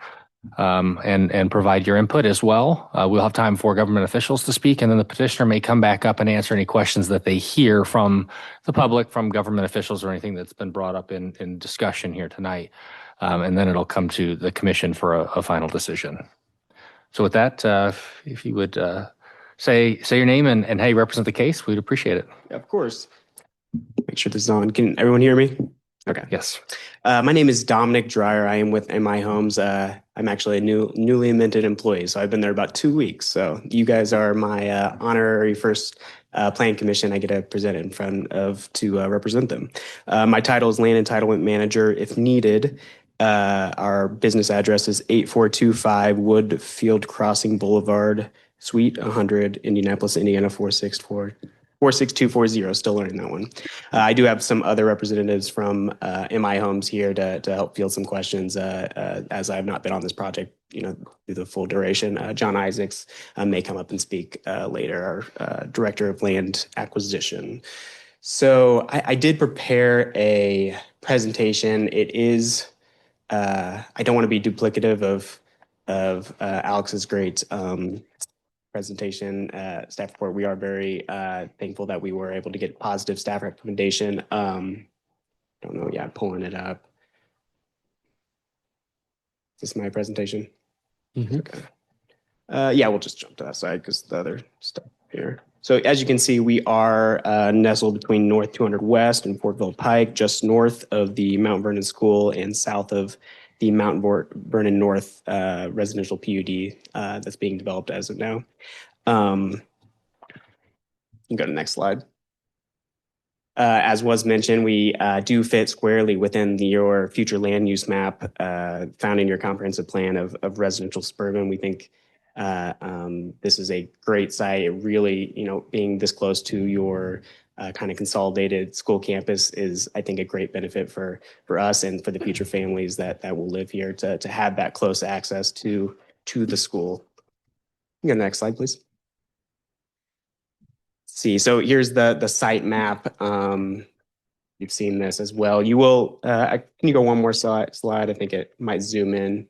and provide your input as well. We'll have time for government officials to speak, and then the petitioner may come back up and answer any questions that they hear from the public, from government officials, or anything that's been brought up in discussion here tonight. And then it'll come to the commission for a final decision. So with that, if you would say your name and how you represent the case, we'd appreciate it. Of course. Make sure this is on. Can everyone hear me? Okay. Yes. My name is Dominic Dreyer. I am with MI Homes. I'm actually a newly minted employee, so I've been there about 2 weeks. So you guys are my honorary first plan commission I get to present in front of to represent them. My title is Land Entitlement Manager. If needed, our business address is 8425 Woodfield Crossing Boulevard, Suite 100, Indianapolis, Indiana 464. 46240, still learning that one. I do have some other representatives from MI Homes here to help field some questions as I have not been on this project, through the full duration. John Isaacs may come up and speak later, our Director of Land Acquisition. So I did prepare a presentation. It is, I don't want to be duplicative of Alex's great presentation, staff report. We are very thankful that we were able to get positive staff recommendation. Don't know, yeah, pulling it up. Is this my presentation? Okay. Yeah, we'll just jump to that side because the other stuff here. So as you can see, we are nestled between North 200 West and Fortville Pike, just north of the Mount Vernon School and south of the Mount Vernon North residential PUD that's being developed as of now. You can go to the next slide. As was mentioned, we do fit squarely within your future land use map found in your comprehensive plan of residential suburban. We think this is a great site. It really, being this close to your kind of consolidated school campus is, I think, a great benefit for us and for the future families that will live here to have that close access to the school. You can go to the next slide, please. See, so here's the site map. You've seen this as well. You will, can you go one more slide? I think it might zoom in.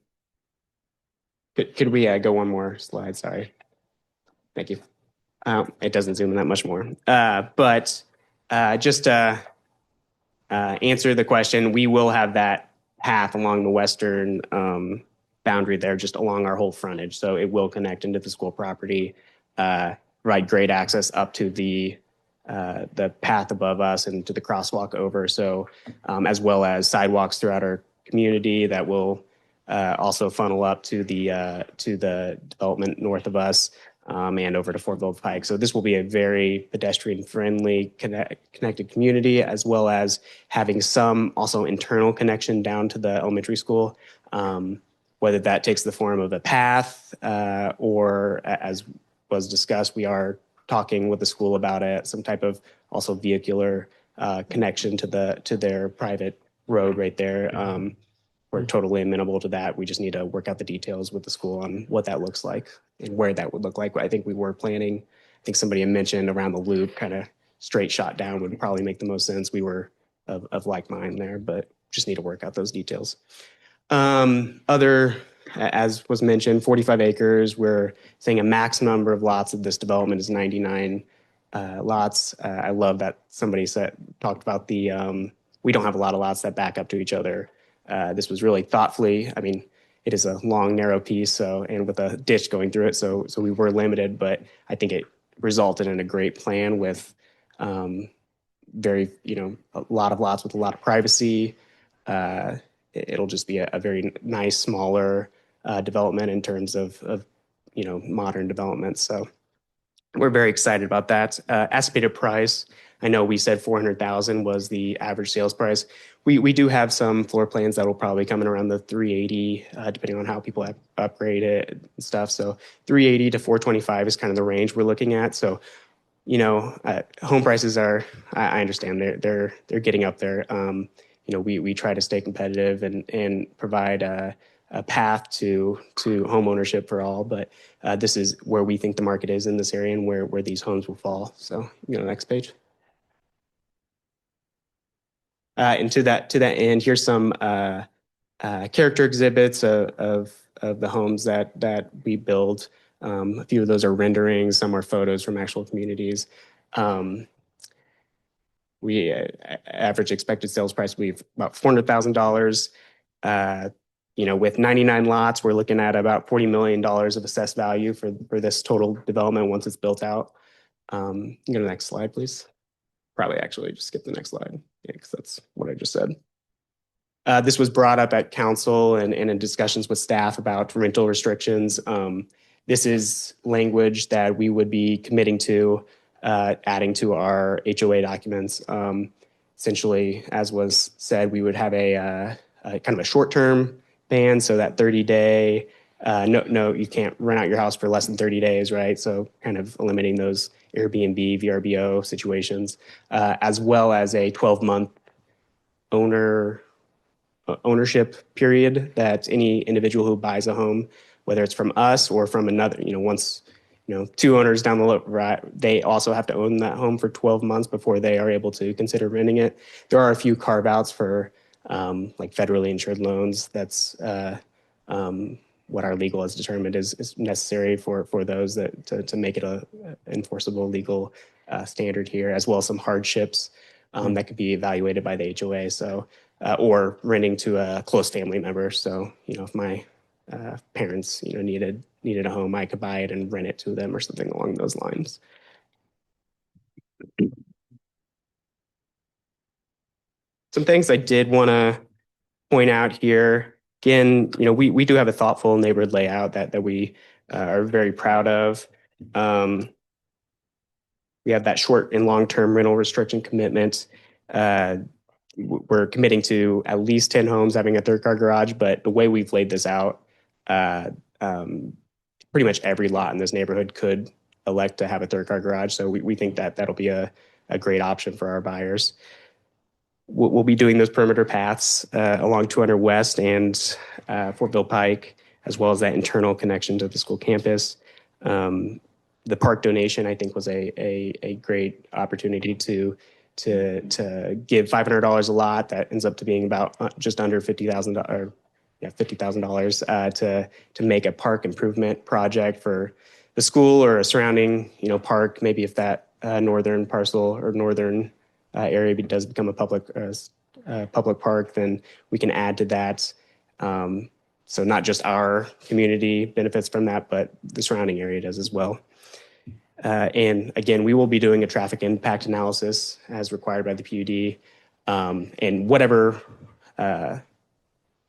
Could we go one more slide? Sorry. Thank you. It doesn't zoom in that much more. But just to answer the question, we will have that path along the western boundary there, just along our whole frontage. So it will connect into the school property, provide great access up to the path above us and to the crosswalk over. So as well as sidewalks throughout our community that will also funnel up to the development north of us and over to Fortville Pike. So this will be a very pedestrian-friendly, connected community, as well as having some also internal connection down to the elementary school, whether that takes the form of a path or, as was discussed, we are talking with the school about some type of also vehicular connection to their private road right there. We're totally amenable to that. We just need to work out the details with the school on what that looks like and where that would look like. I think we were planning, I think somebody had mentioned around the loop, kind of straight shot down would probably make the most sense. We were of like mind there, but just need to work out those details. As was mentioned, 45 acres. We're saying a max number of lots of this development is 99 lots. I love that somebody talked about we don't have a lot of lots that back up to each other. This was really thoughtfully, I mean, it is a long, narrow piece, and with a ditch going through it, so we were limited, but I think it resulted in a great plan with a lot of lots with a lot of privacy. It'll just be a very nice, smaller development in terms of modern development. So we're very excited about that. Estimated price, I know we said 400,000 was the average sales price. We do have some floor plans that will probably come in around the 380, depending on how people upgrade it and stuff. So 380 to 425 is kind of the range we're looking at. So, home prices are, I understand they're getting up there. We try to stay competitive and provide a path to home ownership for all, but this is where we think the market is in this area and where these homes will fall. So, next page. And to that end, here's some character exhibits of the homes that we build. A few of those are renderings, some are photos from actual communities. We average expected sales price, we've about $400,000. With 99 lots, we're looking at about $40 million of assessed value for this total development once it's built out. Go to the next slide, please. Probably actually just skip the next slide, because that's what I just said. This was brought up at council and in discussions with staff about rental restrictions. This is language that we would be committing to adding to our HOA documents. Essentially, as was said, we would have a kind of a short-term ban, so that 30-day no, you can't rent out your house for less than 30 days, right? So kind of eliminating those Airbnb, VRBO situations, as well as a 12-month ownership period that any individual who buys a home, whether it's from us or from another, once, two owners down the road, right, they also have to own that home for 12 months before they are able to consider renting it. There are a few carve outs for like federally insured loans. That's what our legal has determined is necessary for those that to make it a enforceable legal standard here, as well as some hardships that could be evaluated by the HOA. So, or renting to a close family member. So, if my parents, needed a home, I could buy it and rent it to them or something along those lines. Some things I did want to point out here. Again, we do have a thoughtful neighborhood layout that we are very proud of. We have that short and long-term rental restriction commitment. We're committing to at least 10 homes having a third car garage, but the way we've laid this out, pretty much every lot in this neighborhood could elect to have a third car garage. So we think that that'll be a great option for our buyers. We'll be doing those perimeter paths along 200 West and Fortville Pike, as well as that internal connection to the school campus. The park donation, I think, was a great opportunity to give $500 a lot. That ends up to being about just under $50,000, $50,000 to make a park improvement project for the school or a surrounding park. Maybe if that northern parcel or northern area does become a public park, then we can add to that. So not just our community benefits from that, but the surrounding area does as well. And again, we will be doing a traffic impact analysis as required by the PUD, and whatever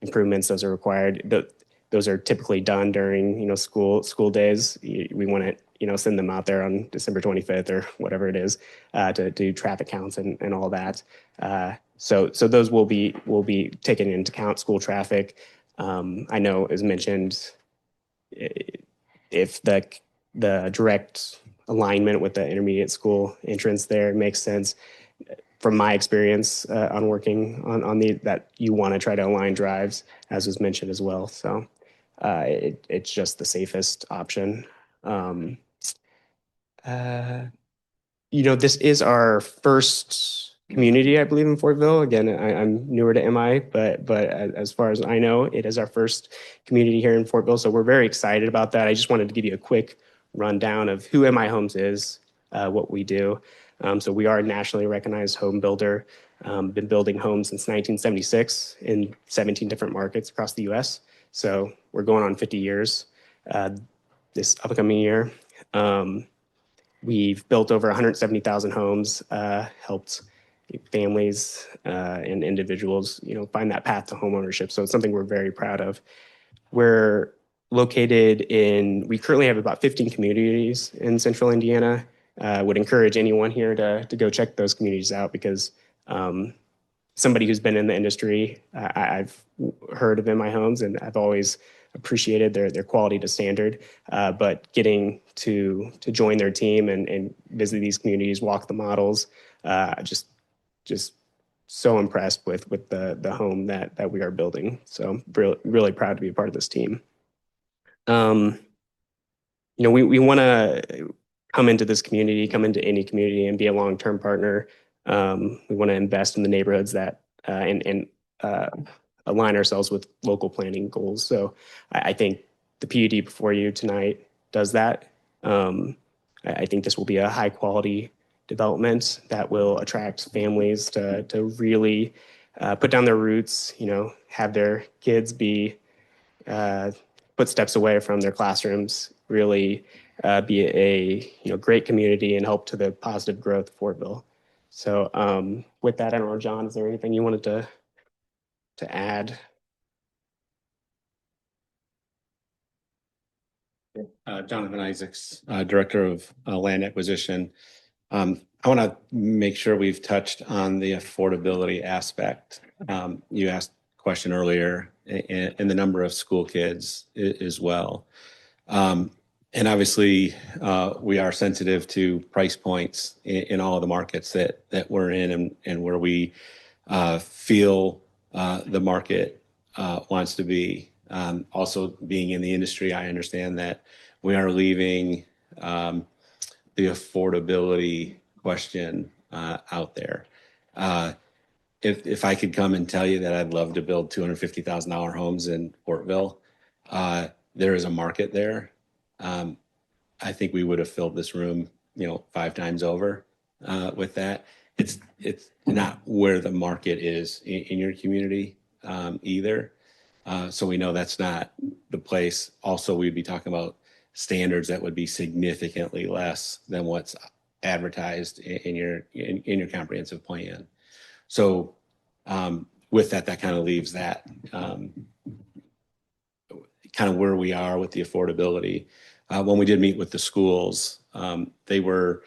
improvements those are required. Those are typically done during school days. We want to send them out there on December 25th or whatever it is to do traffic counts and all that. So those will be taken into account. School traffic. I know, as mentioned, if the direct alignment with the intermediate school entrance there makes sense. From my experience on working on that you want to try to align drives, as was mentioned as well. So it's just the safest option. This is our first community, I believe, in Fortville. Again, I'm newer to MI, but as far as I know, it is our first community here in Fortville. So we're very excited about that. I just wanted to give you a quick rundown of who MI Homes is, what we do. So we are a nationally recognized home builder. Been building homes since 1976 in 17 different markets across the U.S. So we're going on 50 years this upcoming year. We've built over 170,000 homes, helped families and individuals, find that path to home ownership. So it's something we're very proud of. We're located we currently have about 15 communities in central Indiana. Would encourage anyone here to go check those communities out because somebody who's been in the industry, I've heard of MI Homes and I've always appreciated their quality to standard. But getting to join their team and visit these communities, walk the models, just so impressed with the home that we are building. So really proud to be a part of this team. We want to come into this community, come into any community and be a long-term partner. We want to invest in the neighborhoods that and align ourselves with local planning goals. So I think the PUD before you tonight does that. I think this will be a high quality development that will attract families to really put down their roots, have their kids be put steps away from their classrooms, really be a great community and help to the positive growth of Fortville. So with that, I don't know, John, is there anything you wanted to add? Jonathan Isaacs, Director of Land Acquisition. I want to make sure we've touched on the affordability aspect. You asked question earlier, and the number of school kids as well. And obviously, we are sensitive to price points in all of the markets that we're in and where we feel the market wants to be. Also, being in the industry, I understand that we are leaving the affordability question out there. If I could come and tell you that I'd love to build $250,000 homes in Fortville, there is a market there. I think we would have filled this room, 5 times over with that. It's not where the market is in your community either. So we know that's not the place. Also, we'd be talking about standards that would be significantly less than what's advertised in your comprehensive plan. So with that kind of leaves that kind of where we are with the affordability. When we did meet with the schools, they were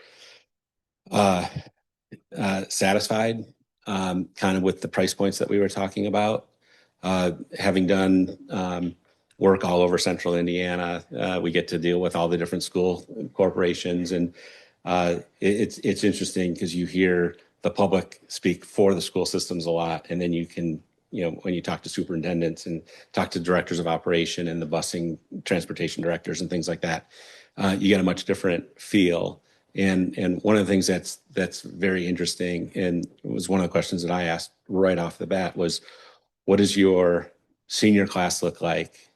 satisfied kind of with the price points that we were talking about. Having done work all over central Indiana, we get to deal with all the different school corporations, and it's interesting because you hear the public speak for the school systems a lot, and then you can, when you talk to superintendents and talk to directors of operation and the busing transportation directors and things like that, you get a much different feel. And one of the things that's very interesting, and it was one of the questions that I asked right off the bat, was what does your senior class look like?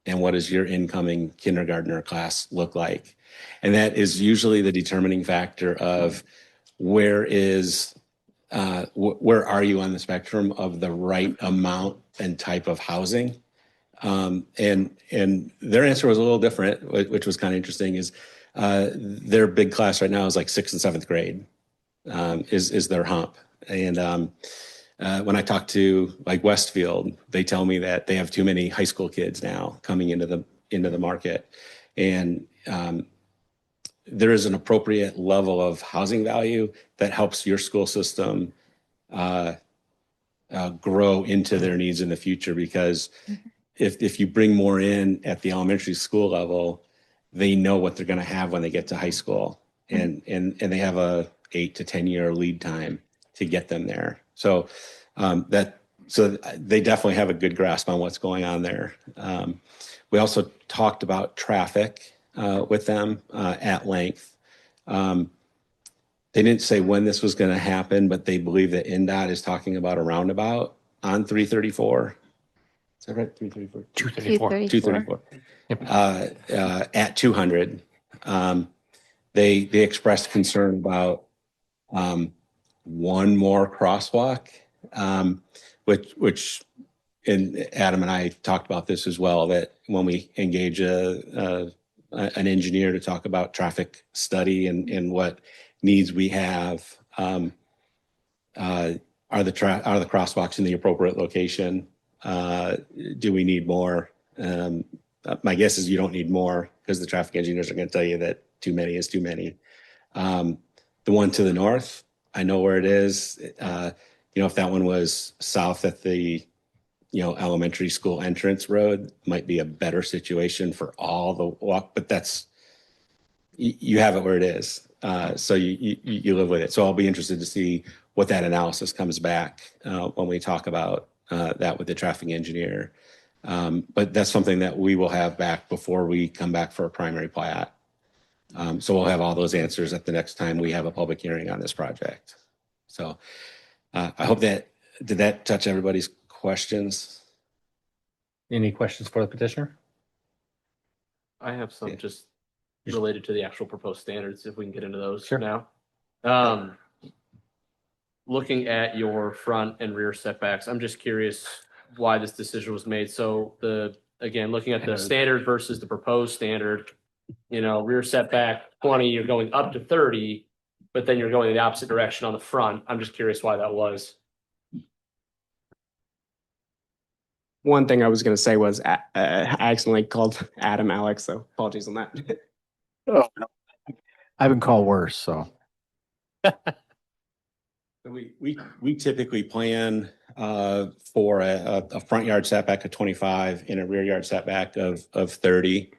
And what does your incoming kindergartner class look like? And that is usually the determining factor of where are you on the spectrum of the right amount and type of housing? And their answer was a little different, which was kind of interesting, is their big class right now is like 6th and 7th grade is their hump. And when I talk to like Westfield, they tell me that they have too many high school kids now coming into the market. And there is an appropriate level of housing value that helps your school system grow into their needs in the future. Because if you bring more in at the elementary school level, they know what they're going to have when they get to high school, and they have a 8 to 10 year lead time to get them there. So they definitely have a good grasp on what's going on there. We also talked about traffic with them at length. They didn't say when this was going to happen, but they believe that NDOT is talking about a roundabout on 334. Is that right? 334? 234. Yep. At 200. They expressed concern about one more crosswalk, which and Adam and I talked about this as well, that when we engage an engineer to talk about traffic study and what needs we have, are the crosswalks in the appropriate location? Do we need more? My guess is you don't need more, because the traffic engineers are going to tell you that too many is too many. The one to the north, I know where it is. If that one was south at the elementary school entrance road, might be a better situation for all the walk, but you have it where it is. So you live with it. So I'll be interested to see what that analysis comes back when we talk about that with the traffic engineer. But that's something that we will have back before we come back for a primary plat. So we'll have all those answers at the next time we have a public hearing on this project. So I hope did that touch everybody's questions? Any questions for the petitioner? I have some just related to the actual proposed standards, if we can get into those Sure. now. Looking at your front and rear setbacks, I'm just curious why this decision was made. So looking at the standard versus the proposed standard, rear setback 20, you're going up to 30, but then you're going in the opposite direction on the front. I'm just curious why that was. One thing I was going to say was I accidentally called Adam Alex, so apologies on that. Oh, no. I've been called worse, so. We typically plan for a front yard setback of 25 and a rear yard setback of 30,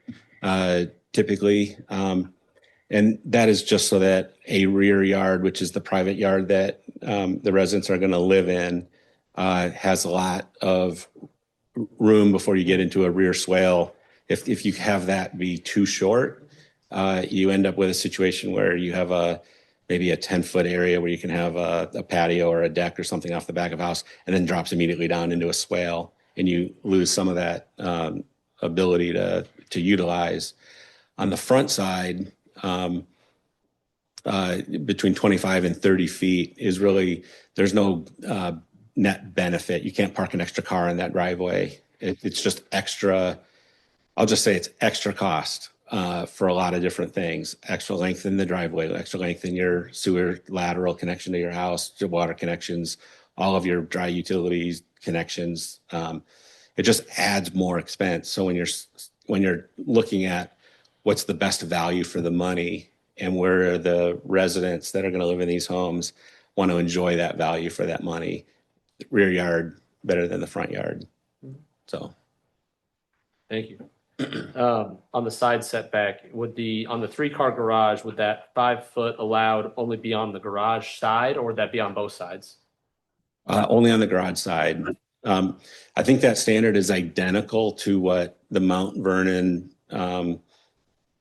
typically. And that is just so that a rear yard, which is the private yard that the residents are going to live in, has a lot of room before you get into a rear swale. If you have that be too short, you end up with a situation where you have maybe a 10-foot area where you can have a patio or a deck or something off the back of a house, and then drops immediately down into a swale, and you lose some of that ability to utilize. On the front side, between 25 and 30 feet is really, there's no net benefit. You can't park an extra car in that driveway. It's just extra. I'll just say it's extra cost for a lot of different things. Extra length in the driveway, extra length in your sewer lateral connection to your house, your water connections, all of your dry utilities connections. It just adds more expense. So when you're looking at what's the best value for the money and where the residents that are going to live in these homes want to enjoy that value for that money, rear yard better than the front yard. So. Thank you. On the side setback, on the 3-car garage, would that 5 foot allowed only be on the garage side, or would that be on both sides? Only on the garage side. I think that standard is identical to what the Mount Vernon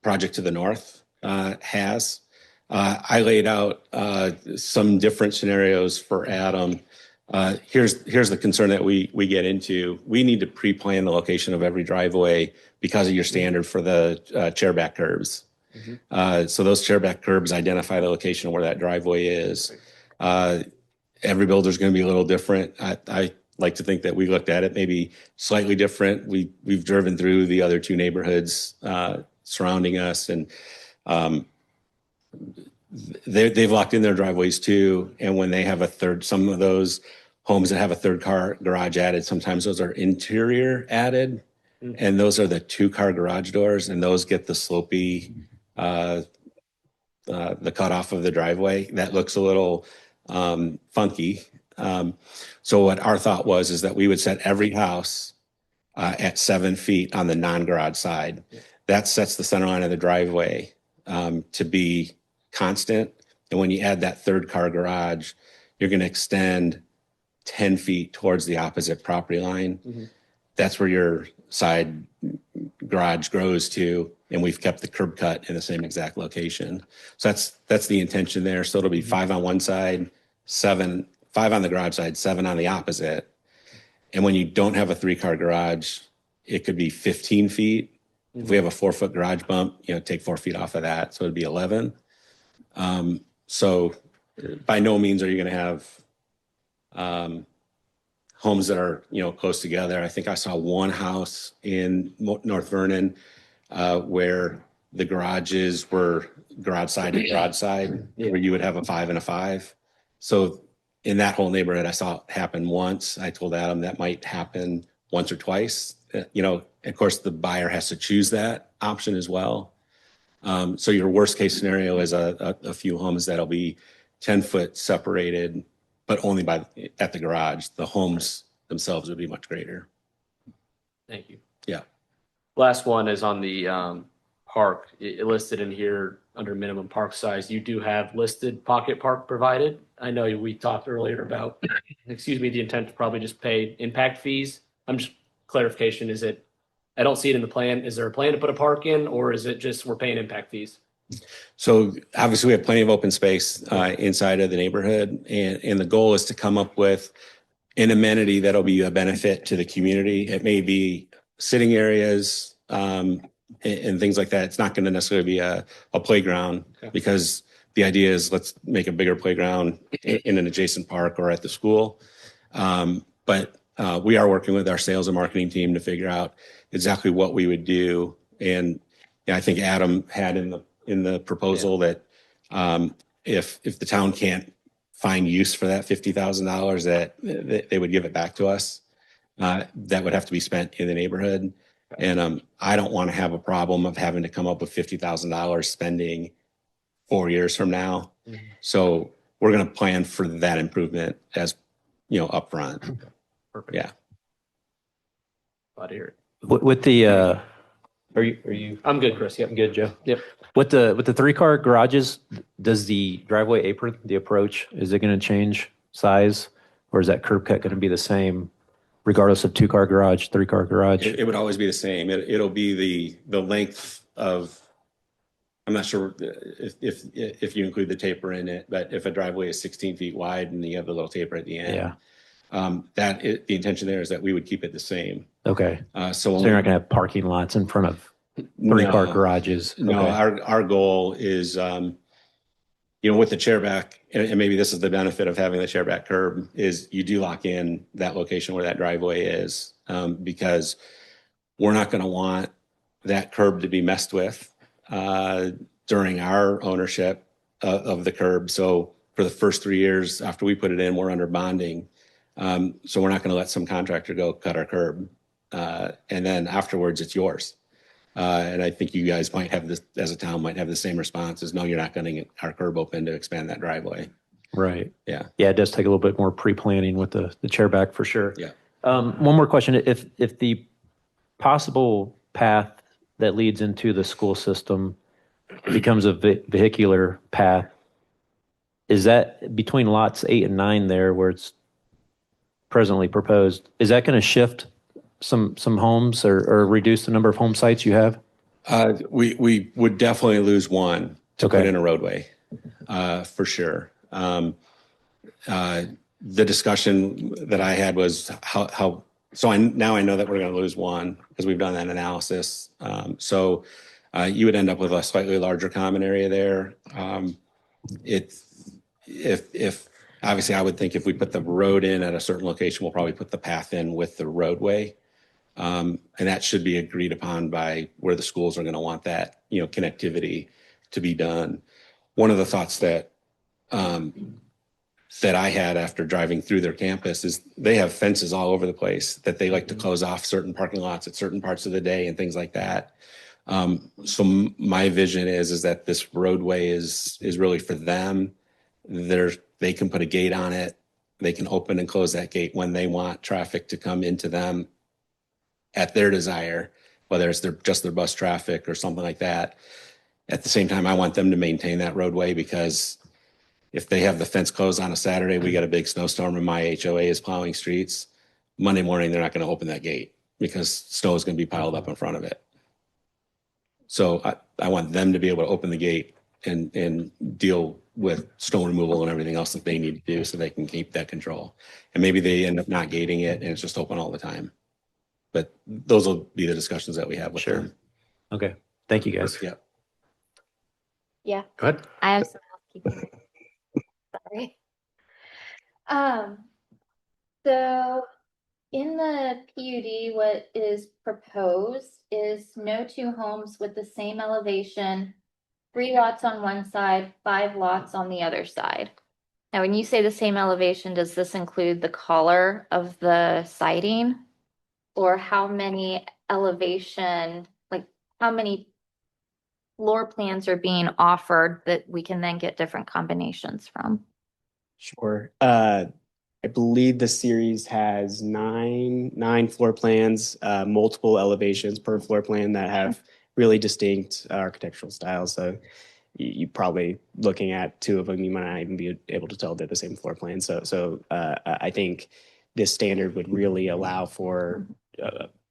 project to the north has. I laid out some different scenarios for Adam. Here's the concern that we get into. We need to pre-plan the location of every driveway because of your standard for the chairback curbs. So those chairback curbs identify the location of where that driveway is. Every builder is going to be a little different. I like to think that we looked at it maybe slightly different. We've driven through the other 2 neighborhoods surrounding us, and they've locked in their driveways too. And when they have some of those homes that have a 3-car garage added, sometimes those are interior added, and those are the 2-car garage doors, and those get the slopey, the cutoff of the driveway. That looks a little funky. So what our thought is that we would set every house at 7 feet on the non-garage side. That sets the center line of the driveway to be constant. And when you add that 3rd-car garage, you're going to extend 10 feet towards the opposite property line. That's where your side garage grows to, and we've kept the curb cut in the same exact location. So that's the intention there. So it'll be 5 on one side, 5 on the garage side, 7 on the opposite. And when you don't have a 3-car garage, it could be 15 feet. If we have a 4-foot garage bump, take 4 feet off of that. So it'd be 11. So by no means are you going to have homes that are, close together. I think I saw one house in North Vernon where the garages were garage side to garage side, where you would have a 5 and a 5. So in that whole neighborhood, I saw it happen once. I told Adam that might happen once or twice. Of course, the buyer has to choose that option as well. So your worst case scenario is a few homes that'll be 10-foot separated, but only at the garage. The homes themselves would be much greater. Thank you. Yeah. Last one is on the park. It listed in here under minimum park size. You do have listed pocket park provided. I know we talked earlier about, the intent to probably just pay impact fees. I'm just clarification. I don't see it in the plan. Is there a plan to put a park in, or is it just we're paying impact fees? So obviously we have plenty of open space inside of the neighborhood, and the goal is to come up with an amenity that'll be a benefit to the community. It may be sitting areas and things like that. It's not going to necessarily be a playground, because the idea is let's make a bigger playground in an adjacent park or at the school. But we are working with our sales and marketing team to figure out exactly what we would do. And I think Adam had in the proposal that if the town can't find use for that $50,000, that they would give it back to us. That would have to be spent in the neighborhood. And I don't want to have a problem of having to come up with $50,000 spending 4 years from now. So we're going to plan for that improvement as upfront. Perfect. Yeah. Glad to hear it. With the, are you? I'm good, Chris. Yep, I'm good, Joe. Yep. With the 3-car garages, does the driveway apron, the approach, is it going to change size? Or is that curb cut going to be the same regardless of 2-car garage, 3-car garage? It would always be the same. It'll be the length of, I'm not sure if you include the taper in it, but if a driveway is 16 feet wide and you have the little taper at the end. Yeah. The intention there is that we would keep it the same. Okay. So So you're not going to have parking lots in front of 3-car garages? No, Okay. our goal is, with the chair back, and maybe this is the benefit of having the chair back curb, is you do lock in that location where that driveway is, because we're not going to want that curb to be messed with during our ownership of the curb. So for the first 3 years after we put it in, we're under bonding. So we're not going to let some contractor go cut our curb. And then afterwards, it's yours. And I think you guys might have this, as a town, might have the same response as, no, you're not going to get our curb open to expand that driveway. Right. Yeah. Yeah, it does take a little bit more pre-planning with the chair back for sure. Yeah. One more question. If the possible path that leads into the school system becomes a vehicular path, is that between lots 8 and 9 there where it's presently proposed, is that going to shift some homes or reduce the number of home sites you have? We would definitely lose one to Okay. put in a roadway, for sure. The discussion that I had was now I know that we're going to lose one because we've done that analysis. So you would end up with a slightly larger common area there. If obviously I would think if we put the road in at a certain location, we'll probably put the path in with the roadway. And that should be agreed upon by where the schools are going to want that, connectivity to be done. One of the thoughts that I had after driving through their campus is they have fences all over the place that they like to close off certain parking lots at certain parts of the day and things like that. So my vision is that this roadway is really for them. They can put a gate on it. They can open and close that gate when they want traffic to come into them at their desire, whether it's just their bus traffic or something like that. At the same time, I want them to maintain that roadway because if they have the fence closed on a Saturday, we got a big snowstorm and my HOA is plowing streets. Monday morning, they're not going to open that gate because snow is going to be piled up in front of it. So I want them to be able to open the gate and deal with snow removal and everything else that they need to do so they can keep that control. And maybe they end up not gating it and it's just open all the time. But those will be the discussions that we have with Sure. them. Okay. Thank you, guys. Yeah. Yeah, Go ahead. I have some housekeeping. Sorry. So in the PUD, what is proposed is no 2 homes with the same elevation, 3 lots on one side, 5 lots on the other side. Now, when you say the same elevation, does this include the color of the siding? Or how many elevation, like how many floor plans are being offered that we can then get different combinations from? Sure. I believe the series has nine floor plans, multiple elevations per floor plan that have really distinct architectural styles. So you probably looking at 2 of them, you might not even be able to tell they're the same floor plan. So I think this standard would really allow for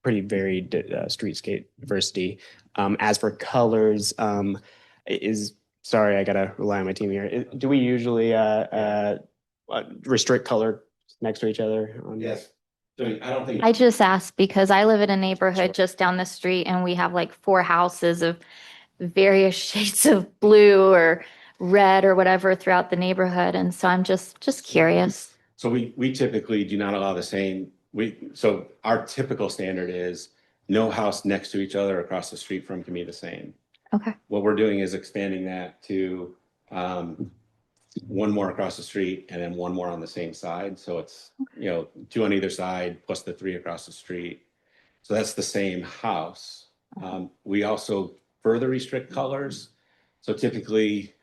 pretty varied streetscape diversity. As for colors, sorry, I gotta rely on my team here. Do we usually restrict color next to each other? Yes. So I don't think. I just asked because I live in a neighborhood Sure. just down the street and we have like 4 houses of various shades of blue or red or whatever throughout the neighborhood. And so I'm just curious. So we typically do not allow the same. So our typical standard is no house next to each other across the street from can be the same. Okay. What we're doing is expanding that to 1 more across the street and then 1 more on the same side. So it's 2 on either side plus the 3 across the street. So that's the same house. We also further restrict colors. So typically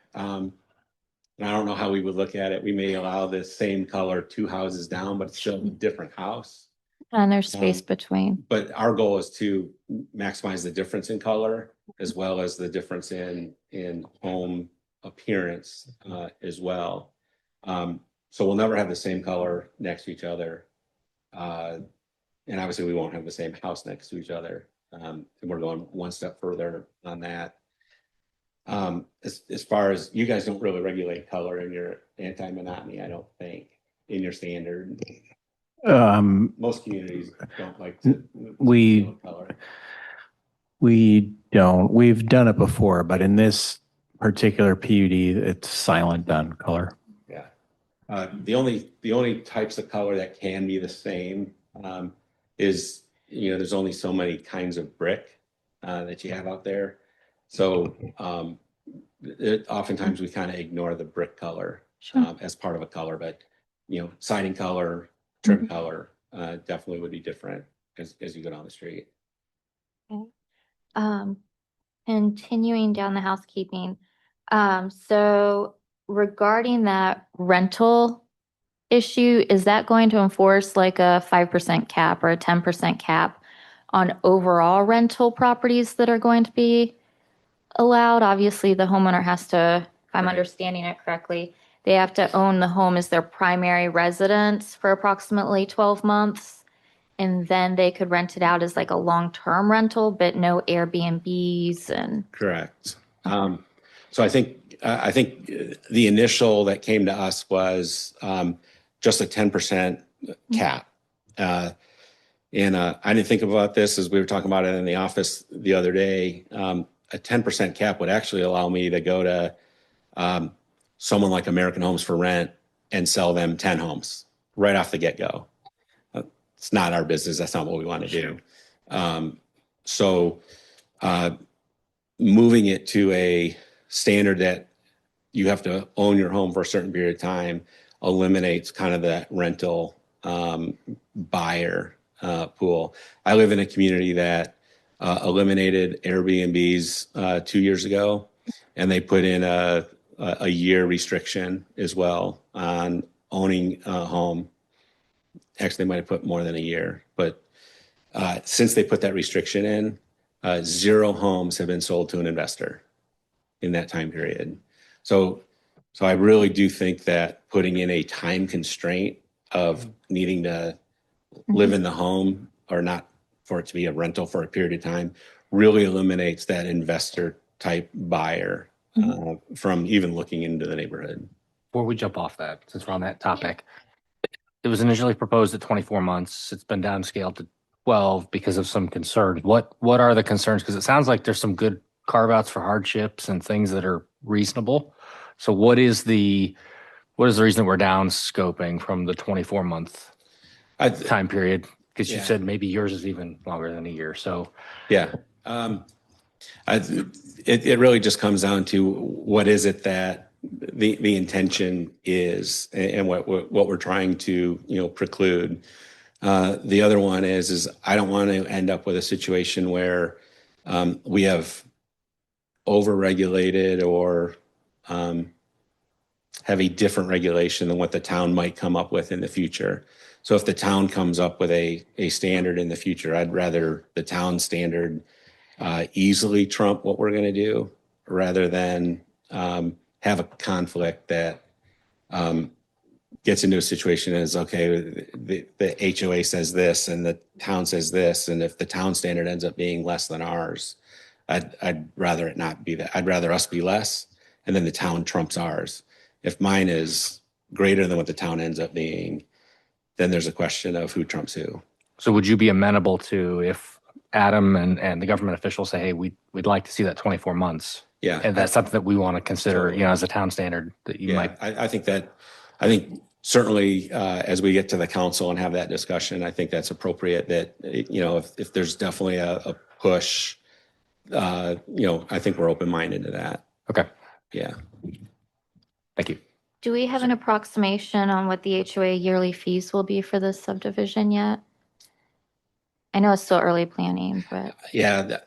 And I don't know how we would look at it. We may allow the same color 2 houses down, but it's still a different house. And there's space between. But our goal is to maximize the difference in color as well as the difference in home appearance as well. So we'll never have the same color next to each other. And obviously we won't have the same house next to each other. And we're going one step further on that. As far as you guys don't really regulate color in your anti-monotony, I don't think, in your standard. Most communities don't like to we color. we don't. We've done it before, but in this particular PUD, it's silent done color. Yeah. The only types of color that can be the same is, there's only so many kinds of brick that you have out there. So oftentimes we kind of ignore the brick color as part of a color, but siding color, trim color definitely would be different as you go down the street. Okay. Continuing down the housekeeping. So regarding that rental issue, is that going to enforce like a 5% cap or a 10% cap on overall rental properties that are going to be allowed? Obviously, the homeowner has to, if I'm understanding it correctly, they have to own the home as their primary residence for approximately 12 months. And then they could rent it out as like a long-term rental, but no Airbnbs and. Correct. So I think the initial that came to us was just a 10% cap. And I didn't think about this as we were talking about it in the office the other day. A 10% cap would actually allow me to go to someone like American Homes for Rent and sell them 10 homes right off the get-go. It's not our business. That's not what we want to do. So moving it to a standard that you have to own your home for a certain period of time eliminates kind of that rental buyer pool. I live in a community that eliminated Airbnbs 2 years ago, and they put in a year restriction as well on owning a home. Actually, they might have put more than a year, but since they put that restriction in, 0 homes have been sold to an investor in that time period. So I really do think that putting in a time constraint of needing to live in the home or not for it to be a rental for a period of time really eliminates that investor type buyer from even looking into the neighborhood. Before we jump off that, since we're on that topic, it was initially proposed at 24 months. It's been downscaled to 12 because of some concerns. What are the concerns? Because it sounds like there's some good carve outs for hardships and things that are reasonable. So what is the reason that we're down scoping from the 24-month time period? Because you said maybe yours is even longer than a year. So yeah, it really just comes down to what is it that the intention is and what we're trying to preclude. The other one is I don't want to end up with a situation where we have overregulated or have a different regulation than what the town might come up with in the future. So if the town comes up with a standard in the future, I'd rather the town standard easily trump what we're going to do rather than have a conflict that gets into a situation as, okay, the HOA says this and the town says this, and if the town standard ends up being less than ours, I'd rather it not be that. I'd rather us be less and then the town trumps ours. If mine is greater than what the town ends up being, then there's a question of who trumps who. So would you be amenable to if Adam and the government officials say, hey, we'd like to see that 24 months? Yeah. And that's something that we want to consider, as a town standard that you might. I think certainly as we get to the council and have that discussion, I think that's appropriate that, if there's definitely a push, I think we're open-minded to that. Okay. Yeah. Thank you. Do we have an approximation on what the HOA yearly fees will be for this subdivision yet? I know it's still early planning, but. Yeah.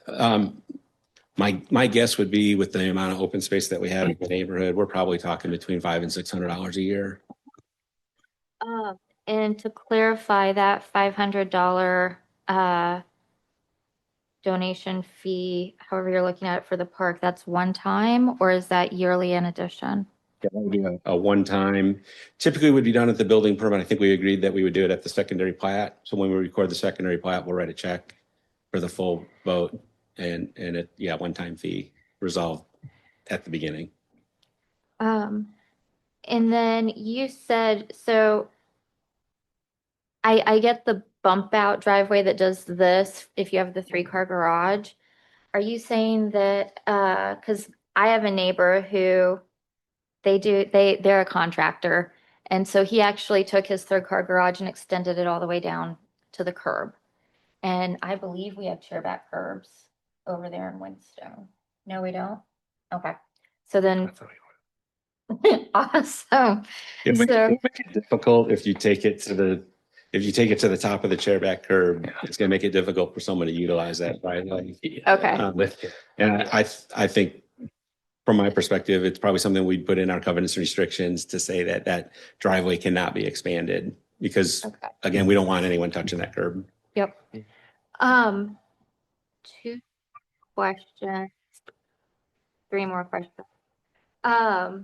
My guess would be with the amount of open space that we have in the neighborhood, we're probably talking between $500 and $600 a year. And to clarify, that $500 donation fee, however you're looking at it for the park, that's one time, or is that yearly in addition? That would be a one-time, typically would be done at the building permit. I think we agreed that we would do it at the secondary plat. So when we record the secondary plat, we'll write a check for the full vote and it, one-time fee resolved at the beginning. And then you said, so I get the bump out driveway that does this if you have the 3-car garage. Are you saying that, because I have a neighbor who they're a contractor. And so he actually took his 3rd-car garage and extended it all the way down to the curb. And I believe we have chairback curbs over there in Windstone. No, we don't? Okay. So then, awesome. It would So- make it difficult if you take it to the top of the chairback curb. It's going to make it difficult for someone to utilize that, right? Okay. And I think from my perspective, it's probably something we'd put in our covenants and restrictions to say that that driveway cannot be expanded because, again, we don't want anyone touching that curb. Yep. 2 questions. 3 more questions. I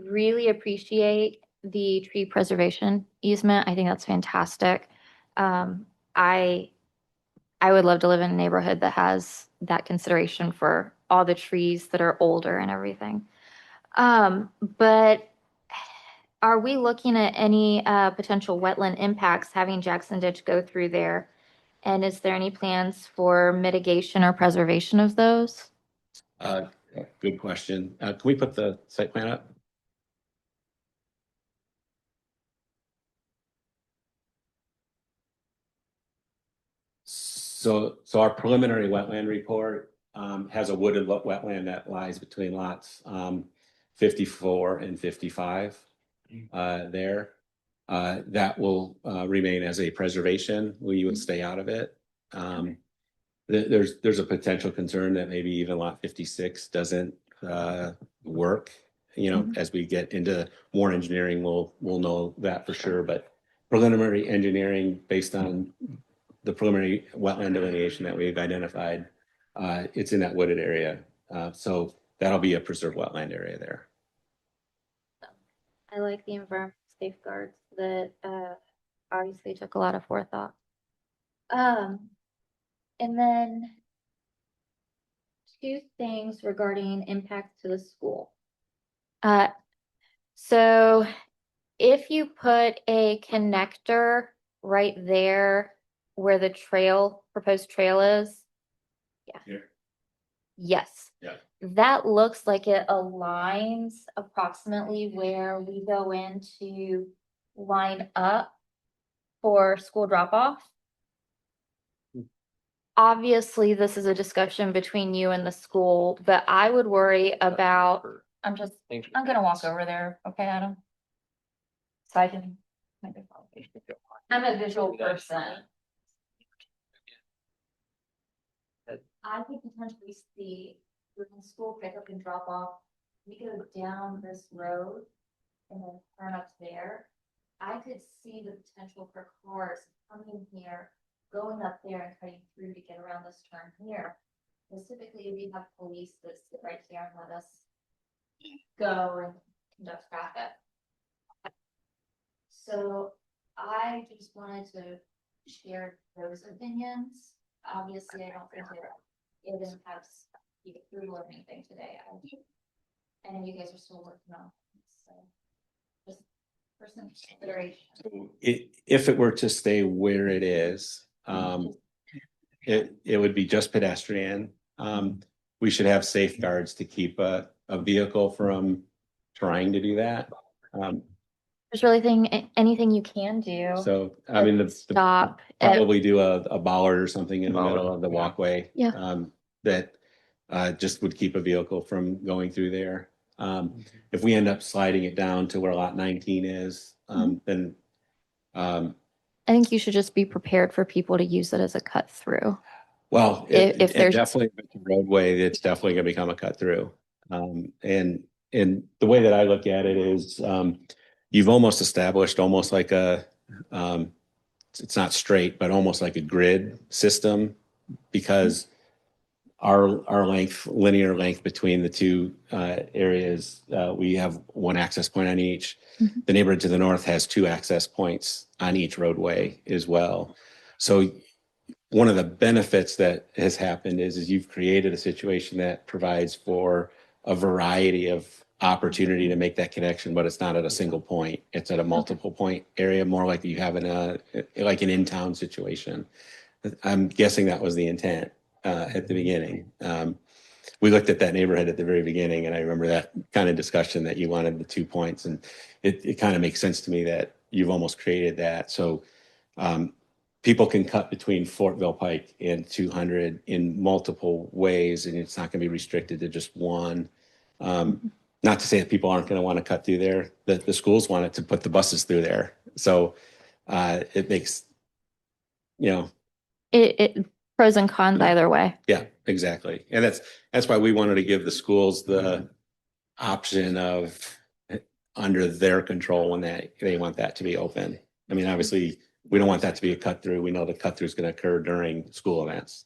really appreciate the tree preservation easement. I think that's fantastic. I would love to live in a neighborhood that has that consideration for all the trees that are older and everything. But are we looking at any potential wetland impacts having Jackson Ditch go through there? And is there any plans for mitigation or preservation of those? Good question. Can we put the site plan up? So our preliminary wetland report has a wooded wetland that lies between lots 54 and 55 there. That will remain as a preservation. We would stay out of it. There's a potential concern that maybe even lot 56 doesn't work. As we get into more engineering, we'll know that for sure. But preliminary engineering based on the preliminary wetland delineation that we've identified, it's in that wooded area. So that'll be a preserved wetland area there. I like the environmental safeguards that obviously took a lot of forethought. And then 2 things regarding impacts to the school. So if you put a connector right there where the proposed trail is. Yeah. Here. Yes. Yeah. That looks like it aligns approximately where we go in to line up for school drop off. Obviously, this is a discussion between you and the school, but I would worry about, I'm gonna walk over there. Okay, Adam? So I can. I'm a visual person. I could potentially see during school pickup and drop off, we go down this road and then turn up there. I could see the potential for cars coming here, going up there and cutting through to get around this turn here. Specifically, we have police that sit right here and let us go and conduct traffic. So I just wanted to share those opinions. Obviously, I don't think it impacts you through or anything today. I know you guys are still working on it, so just for some consideration. If it were to stay where it is, it would be just pedestrian. We should have safeguards to keep a vehicle from trying to do that. There's really anything you can do. So, I mean, stop. Probably do a bollard or something in the middle of the walkway. Yeah. That just would keep a vehicle from going through there. If we end up sliding it down to where lot 19 is, then I think you should just be prepared for people to use it as a cut through. Well, If there's- definitely if it's a roadway, it's definitely going to become a cut through. And the way that I look at it is, you've almost established almost like it's not straight, but almost like a grid system, because our linear length between the two areas, we have one access point on each. Mm-hmm. The neighborhood to the north has two access points on each roadway as well. So one of the benefits that has happened is you've created a situation that provides for a variety of opportunity to make that connection, but it's not at a single point. It's at a multiple point area, more like you have an in-town situation. I'm guessing that was the intent at the beginning. We looked at that neighborhood at the very beginning, and I remember that kind of discussion that you wanted the 2 points, and it kind of makes sense to me that you've almost created that. So people can cut between Fortville Pike and 200 in multiple ways, and it's not going to be restricted to just one. Not to say that people aren't going to want to cut through there. The schools wanted to put the buses through there. So it makes, It pros and cons either way. Yeah, exactly. And that's why we wanted to give the schools the option of under their control when they want that to be open. I mean, obviously, we don't want that to be a cut through. We know the cut through is going to occur during school events.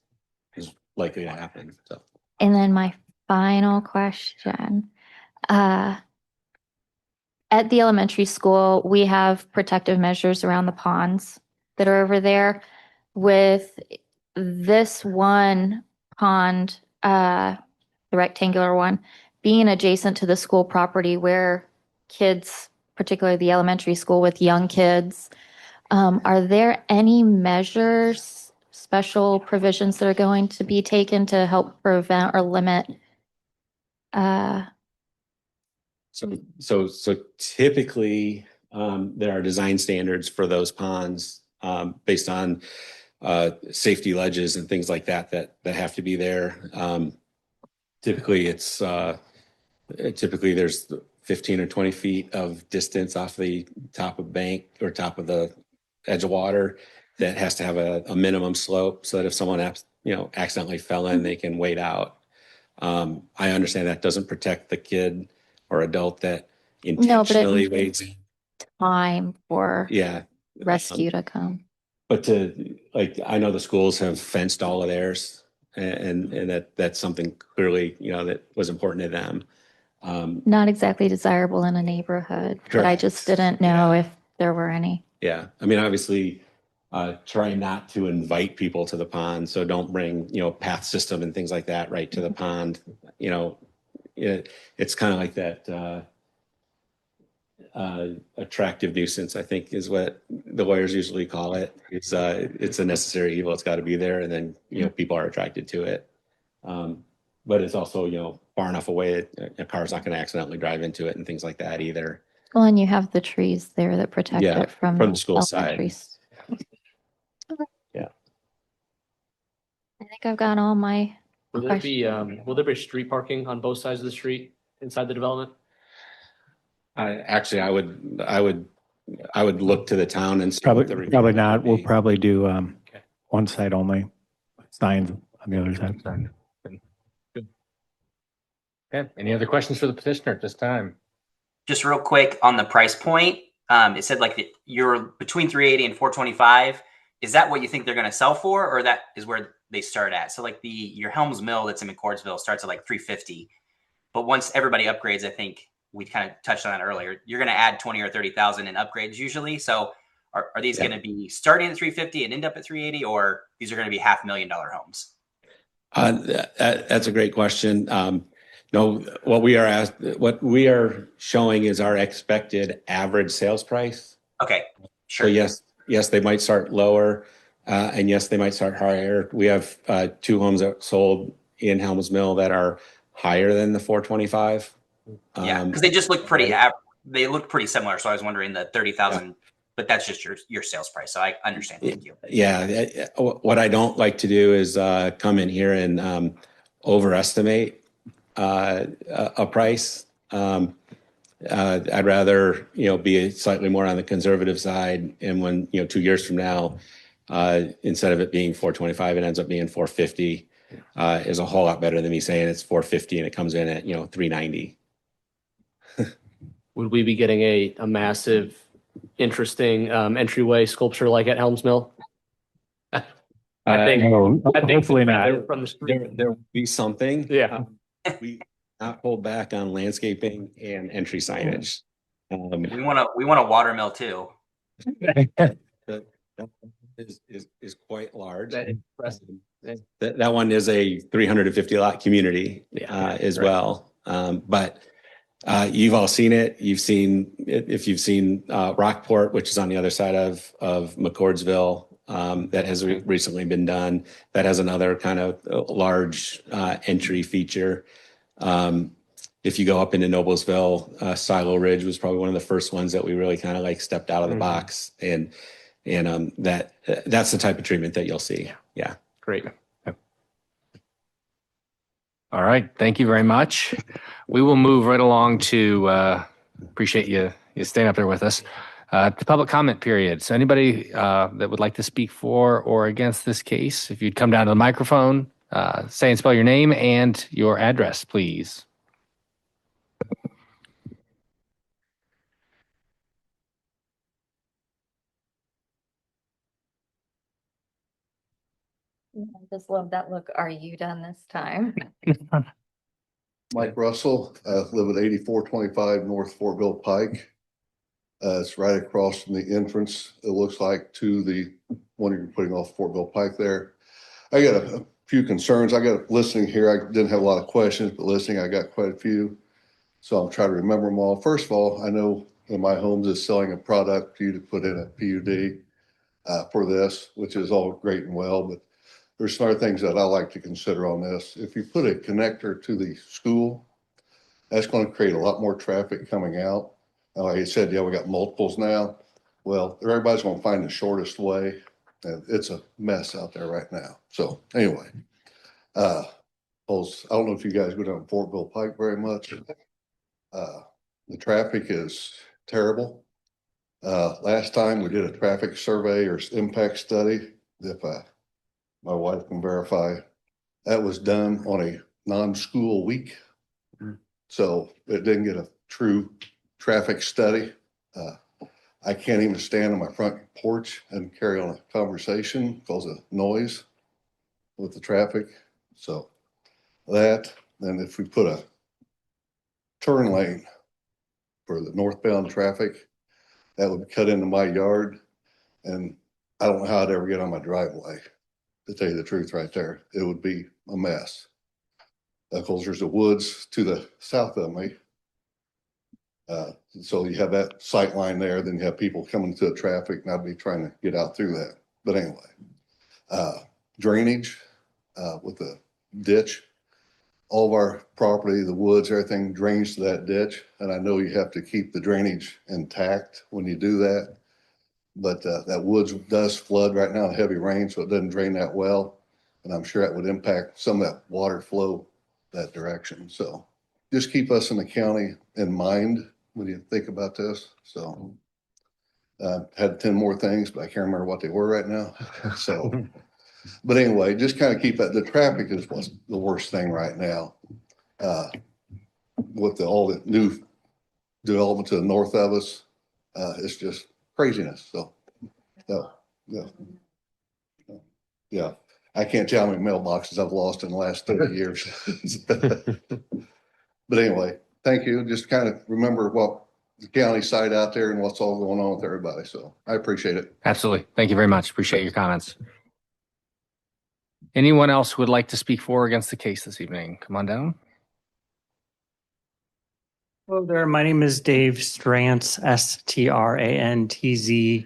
It's likely to happen. So. And then my final question. At the elementary school, we have protective measures around the ponds that are over there. With this one pond, the rectangular one, being adjacent to the school property where kids, particularly the elementary school with young kids, are there any measures, special provisions that are going to be taken to help prevent or limit? So typically, there are design standards for those ponds based on safety ledges and things like that have to be there. Typically, there's 15 or 20 feet of distance off the top of bank or top of the edge of water that has to have a minimum slope, so that if someone accidentally fell in, they can wade out. I understand that doesn't protect the kid or adult that intentionally wades in. Time for rescue to come. But I know the schools have fenced all of theirs, and that's something clearly, that was important to them. Not exactly desirable in a neighborhood, but I just didn't know if there were any. Yeah, I mean, obviously, try not to invite people to the pond. So don't bring, path system and things like that right to the pond. It's kind of like that attractive nuisance, I think, is what the lawyers usually call it. It's a necessary evil. It's got to be there, and then people are attracted to it. But it's also far enough away that a car's not going to accidentally drive into it and things like that either. Well, and you have the trees there that protect it from the school side. Yeah. I think I've got all my Will there be street parking on both sides of the street inside the development? I would look to the town and see Probably not. We'll probably do one side only, signs on the other side. Okay. Any other questions for the petitioner at this time? Just real quick on the price point, it said you're between 380 and 425. Is that what you think they're going to sell for, or that is where they start at? So your Helms Mill that's in McCordsville starts at 350, but once everybody upgrades, I think we kind of touched on that earlier, you're going to add 20 or 30,000 in upgrades usually. So are these going to be starting at 350 and end up at 380, or these are going to be $500,000 homes? That's a great question. No, what we are showing is our expected average sales price. Okay, sure. So yes, they might start lower, and yes, they might start higher. We have 2 homes that sold in Helms Mill that are higher than the 425. Yeah, because they just look pretty. They look pretty similar. So I was wondering the 30,000, but that's just your sales price. So I understand. Thank you. Yeah, what I don't like to do is come in here and overestimate a price. I'd rather be slightly more on the conservative side, and when 2 years from now instead of it being 425, it ends up being 450, is a whole lot better than me saying it's 450 and it comes in at, 390. Would we be getting a massive, interesting entryway sculpture like at Helms Mill? I think hopefully not. from the street. There will be something. Yeah. We not hold back on landscaping and entry signage. We want a watermill too. That is quite large. That one is a 350 lot community as well. But you've all seen it. If you've seen Rockport, which is on the other side of McCordsville, that has recently been done. That has another kind of large entry feature. If you go up into Noblesville, Silo Ridge was probably one of the first ones that we really kind of like stepped out of the box, and that's the type of treatment that you'll see. Yeah. Great. All right. Thank you very much. We will move right along to, appreciate you staying up there with us, the public comment period. So anybody that would like to speak for or against this case, if you'd come down to the microphone, say and spell your name and your address, please. I just love that look. Are you done this time? Mike Russell, live at 8425 North Fortville Pike. It's right across from the entrance, it looks like, to the one you're putting off Fortville Pike there. I got a few concerns. I got listening here. I didn't have a lot of questions, but listening, I got quite a few. So I'm trying to remember them all. First of all, I know in my homes is selling a product for you to put in a PUD for this, which is all great and well, but there's some other things that I like to consider on this. If you put a connector to the school, that's going to create a lot more traffic coming out. Like I said, yeah, we got multiples now. Well, everybody's going to find the shortest way, and it's a mess out there right now. So anyway, I don't know if you guys go down Fortville Pike very much. The traffic is terrible. Last time we did a traffic survey or impact study, if my wife can verify, that was done on a non-school week. So it didn't get a true traffic study. I can't even stand on my front porch and carry on a conversation because of noise with the traffic. So that, and if we put a turn lane for the northbound traffic, that would cut into my yard, and I don't know how I'd ever get on my driveway. To tell you the truth, right there, it would be a mess. Of course, there's the woods to the south of me. So you have that sight line there, then you have people coming to the traffic, and I'd be trying to get out through that. But anyway, drainage with the ditch, all of our property, the woods, everything drains to that ditch. And I know you have to keep the drainage intact when you do that. But that woods does flood right now in heavy rain, so it doesn't drain that well. And I'm sure that would impact some of that water flow that direction. So just keep us in the county in mind when you think about this. So had 10 more things, but I can't remember what they were right now. So, but anyway, just kind of keep that. The traffic is what's the worst thing right now. With all the new development to the north of us, it's just craziness. So, yeah. I can't tell how many mailboxes I've lost in the last 30 years. But anyway, thank you. Just kind of remember what the county side out there and what's all going on with everybody. So I appreciate it. Absolutely. Thank you very much. Appreciate your comments. Anyone else who would like to speak for or against the case this evening? Come on down. Hello there. My name is Dave Strantz, Strantz.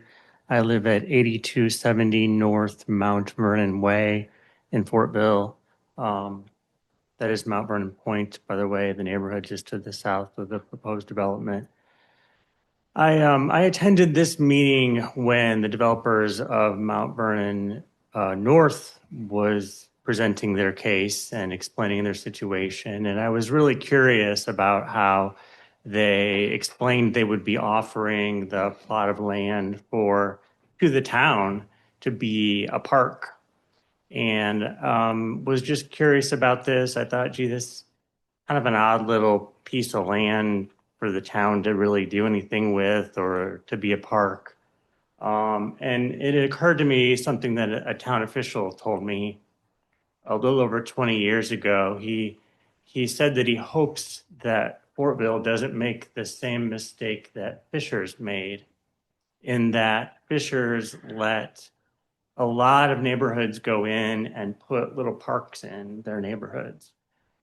I live at 8270 North Mount Vernon Way in Fortville. That is Mount Vernon Point, by the way, the neighborhood just to the south of the proposed development. I attended this meeting when the developers of Mount Vernon North was presenting their case and explaining their situation. And I was really curious about how they explained they would be offering the plot of land to the town to be a park. And was just curious about this. I thought, gee, this is kind of an odd little piece of land for the town to really do anything with or to be a park. And it occurred to me something that a town official told me a little over 20 years ago. He said that he hopes that Fortville doesn't make the same mistake that Fishers made, in that Fishers let a lot of neighborhoods go in and put little parks in their neighborhoods.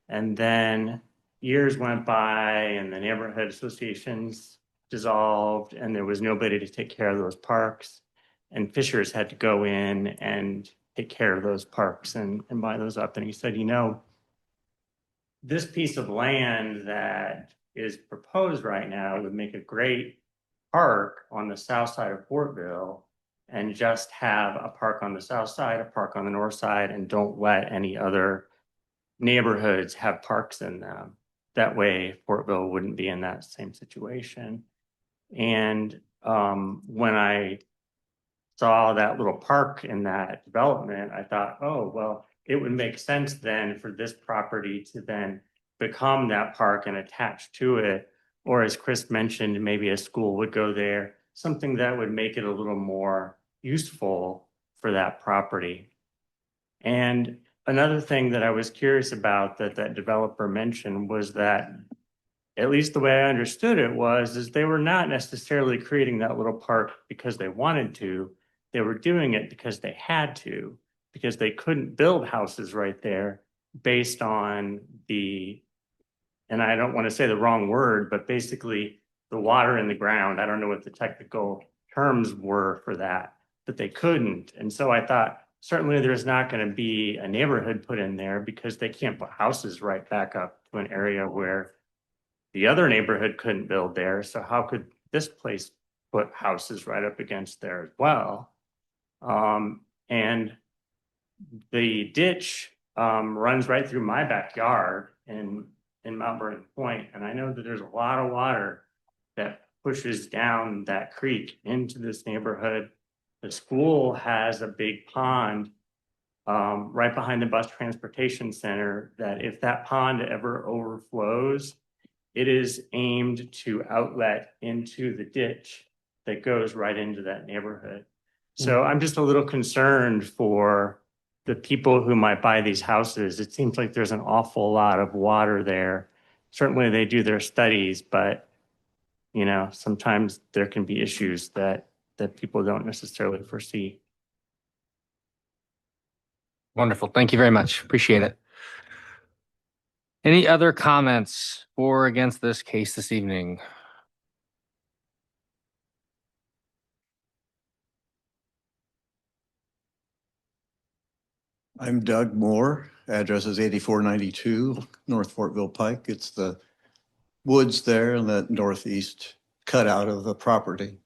And then years went by and the neighborhood associations dissolved and there was nobody to take care of those parks. And Fishers had to go in and take care of those parks and buy those up. And he said, you know, this piece of land that is proposed right now would make a great park on the south side of Fortville, and just have a park on the south side, a park on the north side, and don't let any other neighborhoods have parks in them. That way Fortville wouldn't be in that same situation. And when I saw that little park in that development, I thought, oh, well, it would make sense then for this property to then become that park and attach to it. Or as Chris mentioned, maybe a school would go there, something that would make it a little more useful for that property. And another thing that I was curious about that developer mentioned was that, at least the way I understood it is they were not necessarily creating that little park because they wanted to. They were doing it because they had to, because they couldn't build houses right there based on the, and I don't want to say the wrong word, but basically the water in the ground. I don't know what the technical terms were for that, but they couldn't. And so I thought, certainly there's not going to be a neighborhood put in there because they can't put houses right back up to an area where the other neighborhood couldn't build there. So how could this place put houses right up against there as well? And the ditch runs right through my backyard in Mount Vernon Point. And I know that there's a lot of water that pushes down that creek into this neighborhood. The school has a big pond right behind the bus transportation center that if that pond ever overflows, it is aimed to outlet into the ditch that goes right into that neighborhood. So I'm just a little concerned for the people who might buy these houses. It seems like there's an awful lot of water there. Certainly they do their studies, but you know, sometimes there can be issues that people don't necessarily foresee. Wonderful. Thank you very much. Appreciate it. Any other comments for or against this case this evening? I'm Doug Moore. Address is 8492 North Fortville Pike. It's the woods there in that northeast cutout of the property.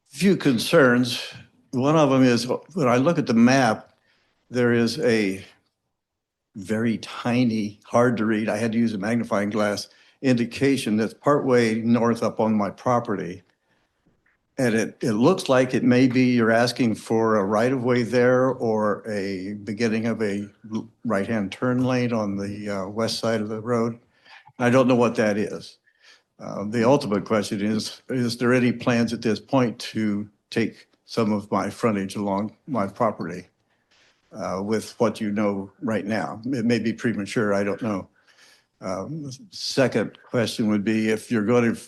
Few concerns. One of them is when I look at the map, there is a very tiny, hard to read, I had to use a magnifying glass, indication that's partway north up on my property. And it looks like it may be you're asking for a right-of-way there or a beginning of a right-hand turn lane on the west side of the road. I don't know what that is. The ultimate question is there any plans at this point to take some of my frontage along my property with what you know right now? It may be premature, I don't know. Second question would be if you're going to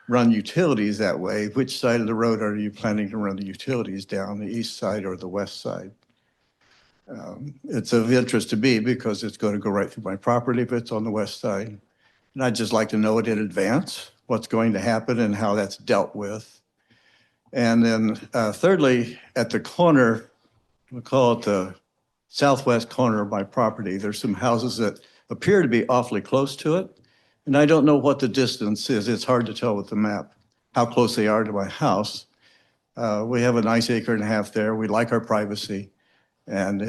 run utilities that way, which side of the road are you planning to run the utilities down, the east side or the west side? It's of interest to me because it's going to go right through my property if it's on the west side. And I'd just like to know it in advance, what's going to happen and how that's dealt with. And then thirdly, at the corner, we'll call it the southwest corner of my property, there's some houses that appear to be awfully close to it. And I don't know what the distance is. It's hard to tell with the map how close they are to my house. We have a nice acre and a half there. We like our privacy. And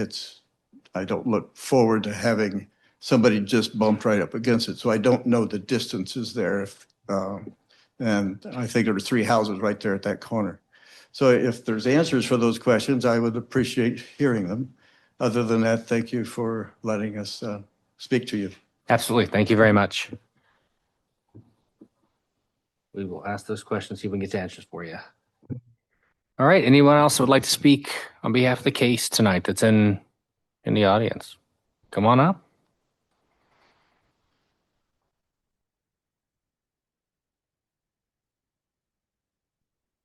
I don't look forward to having somebody just bump right up against it. So I don't know the distances there. And I think there are 3 houses right there at that corner. So if there's answers for those questions, I would appreciate hearing them. Other than that, thank you for letting us speak to you. Absolutely. Thank you very much. We will ask those questions, see if we can get answers for you. All right. Anyone else would like to speak on behalf of the case tonight that's in the audience? Come on up.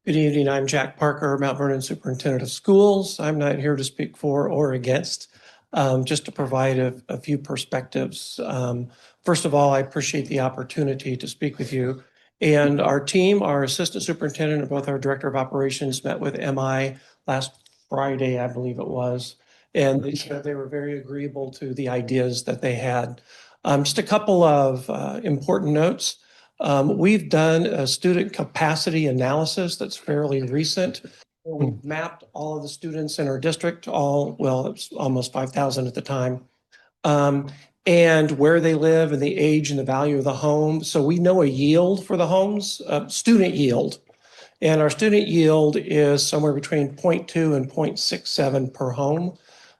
Good evening. I'm Jack Parker, Mount Vernon Superintendent of Schools. I'm not here to speak for or against, just to provide a few perspectives. First of all, I appreciate the opportunity to speak with you. And our team, our Assistant Superintendent and both our Director of Operations met with MI last Friday, I believe it was. And they said they were very agreeable to the ideas that they had. Just a couple of important notes. We've done a student capacity analysis that's fairly recent. We've mapped all of the students in our district, well, it's almost 5,000 at the time, and where they live and the age and the value of the home. So we know a yield for the homes, student yield. And our student yield is somewhere between 0.2 and 0.67 per home.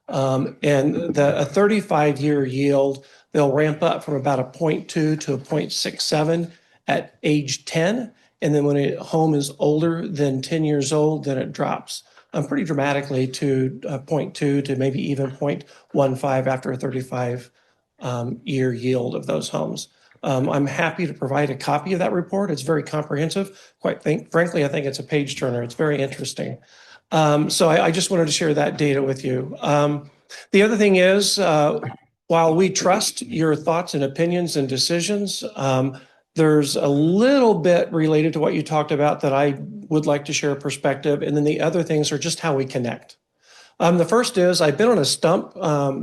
And a 35-year yield, they'll ramp up from about a 0.2 to a 0.67 at age 10. And then when a home is older than 10 years old, then it drops pretty dramatically to 0.2 to maybe even 0.15 after a 35-year yield of those homes. I'm happy to provide a copy of that report. It's very comprehensive. Frankly, I think it's a page turner. It's very interesting. So I just wanted to share that data with you. The other thing is, while we trust your thoughts and opinions and decisions, there's a little bit related to what you talked about that I would like to share a perspective. And then the other things are just how we connect. The first is I've been on a stump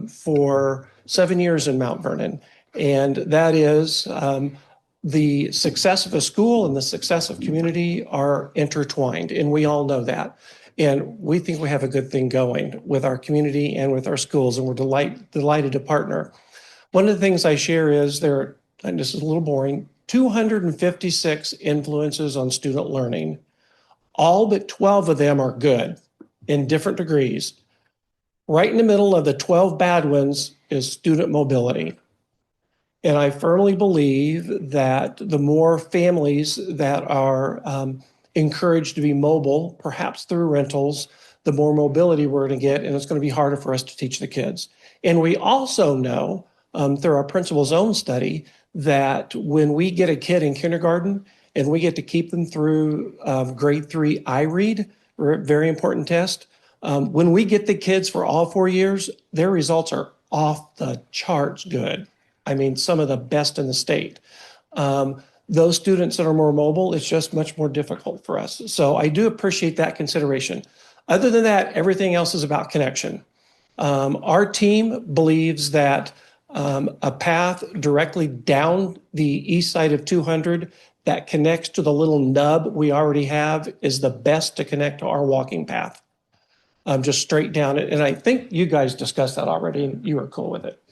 for 7 years in Mount Vernon. And that is the success of a school and the success of community are intertwined. And we all know that. And we think we have a good thing going with our community and with our schools. And we're delighted to partner. One of the things I share is and this is a little boring, 256 influences on student learning. All but 12 of them are good in different degrees. Right in the middle of the 12 bad ones is student mobility. And I firmly believe that the more families that are encouraged to be mobile, perhaps through rentals, the more mobility we're going to get, and it's going to be harder for us to teach the kids. And we also know through our principal's own study that when we get a kid in kindergarten and we get to keep them through grade 3 iRead, very important test, when we get the kids for all 4 years, their results are off the charts good. I mean, some of the best in the state. Those students that are more mobile, it's just much more difficult for us. So I do appreciate that consideration. Other than that, everything else is about connection. Our team believes that a path directly down the east side of 200 that connects to the little nub we already have is the best to connect to our walking path. Just straight down it. And I think you guys discussed that already and you were cool with it.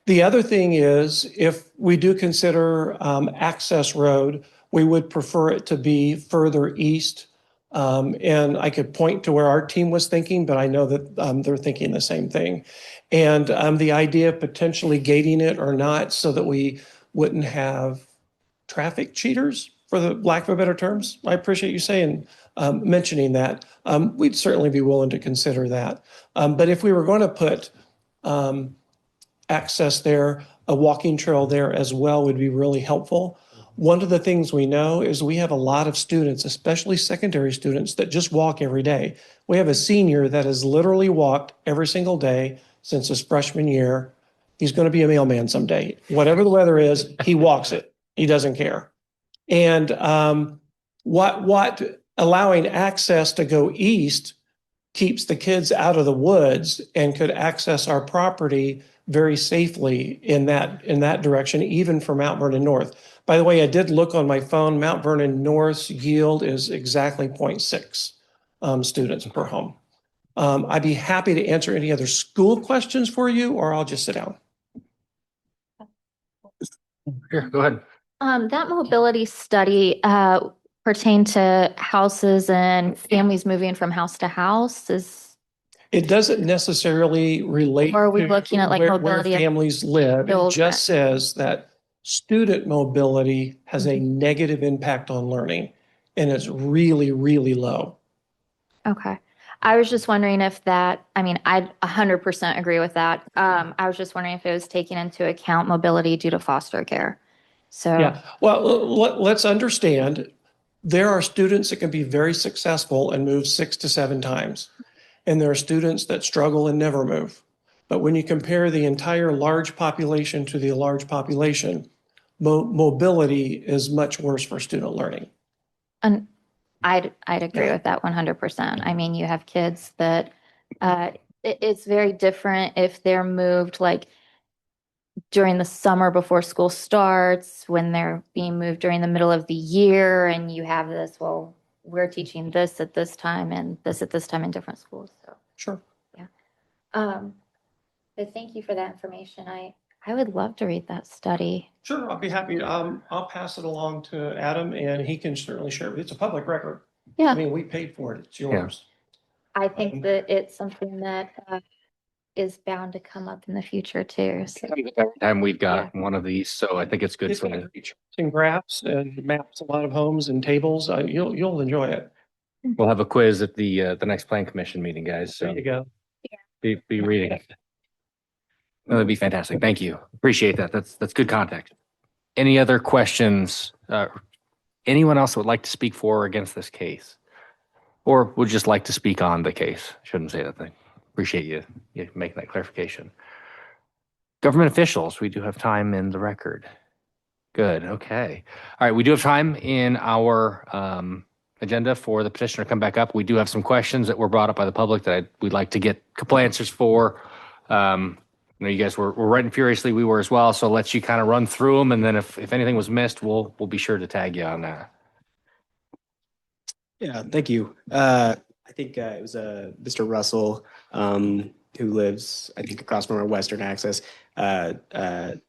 The other thing is, if we do consider access road, we would prefer it to be further east. And I could point to where our team was thinking, but I know that they're thinking the same thing. And the idea of potentially gating it or not so that we wouldn't have traffic cheaters, for the lack of a better terms. I appreciate you saying, mentioning that. We'd certainly be willing to consider that. But if we were going to put access there, a walking trail there as well would be really helpful. One of the things we know is we have a lot of students, especially secondary students, that just walk every day. We have a senior that has literally walked every single day since his freshman year. He's going to be a mailman someday. Whatever the weather is, he walks it. He doesn't care. And what allowing access to go east keeps the kids out of the woods and could access our property very safely in that direction, even for Mount Vernon North. By the way, I did look on my phone. Mount Vernon North's yield is exactly 0.6 students per home. I'd be happy to answer any other school questions for you, or I'll just sit down. Here, go ahead. That mobility study, pertain to houses and families moving from house to house? It doesn't necessarily relate Or are we to looking at, like, where mobility of families live. It children? just says that student mobility has a negative impact on learning, and it's really, really low. Okay. I was just wondering if that, I mean, I 100% agree with that. I was just wondering if it was taking into account mobility due to foster care. So. Yeah, well, let's understand, there are students that can be very successful and move 6 to 7 times. And there are students that struggle and never move. But when you compare the entire large population to the large population, mobility is much worse for student learning. And I'd agree with that 100%. I mean, you have kids that it's very different if they're moved like during the summer before school starts, when they're being moved during the middle of the year, and you have this, well, we're teaching this at this time and this at this time in different schools. So sure. Yeah. But thank you for that information. I would love to read that study. Sure, I'll be happy. I'll pass it along to Adam, and he can certainly share it. It's a public record. Yeah. I mean, we paid for it. It's yours. I think that it's something that is bound to come up in the future too. So. Every time we've got one of these, so I think it's good for the future. And graphs and maps, a lot of homes and tables. You'll enjoy it. We'll have a quiz at the next plan commission meeting, guys. So There you go. be reading it. That'd be fantastic. Thank you. Appreciate that. That's good context. Any other questions? Anyone else that would like to speak for or against this case, or would just like to speak on the case? Shouldn't say that thing. Appreciate you making that clarification. Government officials, we do have time in the record. Good. Okay. All right. We do have time in our agenda for the petitioner to come back up. We do have some questions that were brought up by the public that we'd like to get a couple answers for. You know, you guys were writing furiously. We were as well. So I'll let you kind of run through them. And then if anything was missed, we'll be sure to tag you on that. Yeah, thank you. I think it was Mr. Russell, who lives, I think, across from our western access or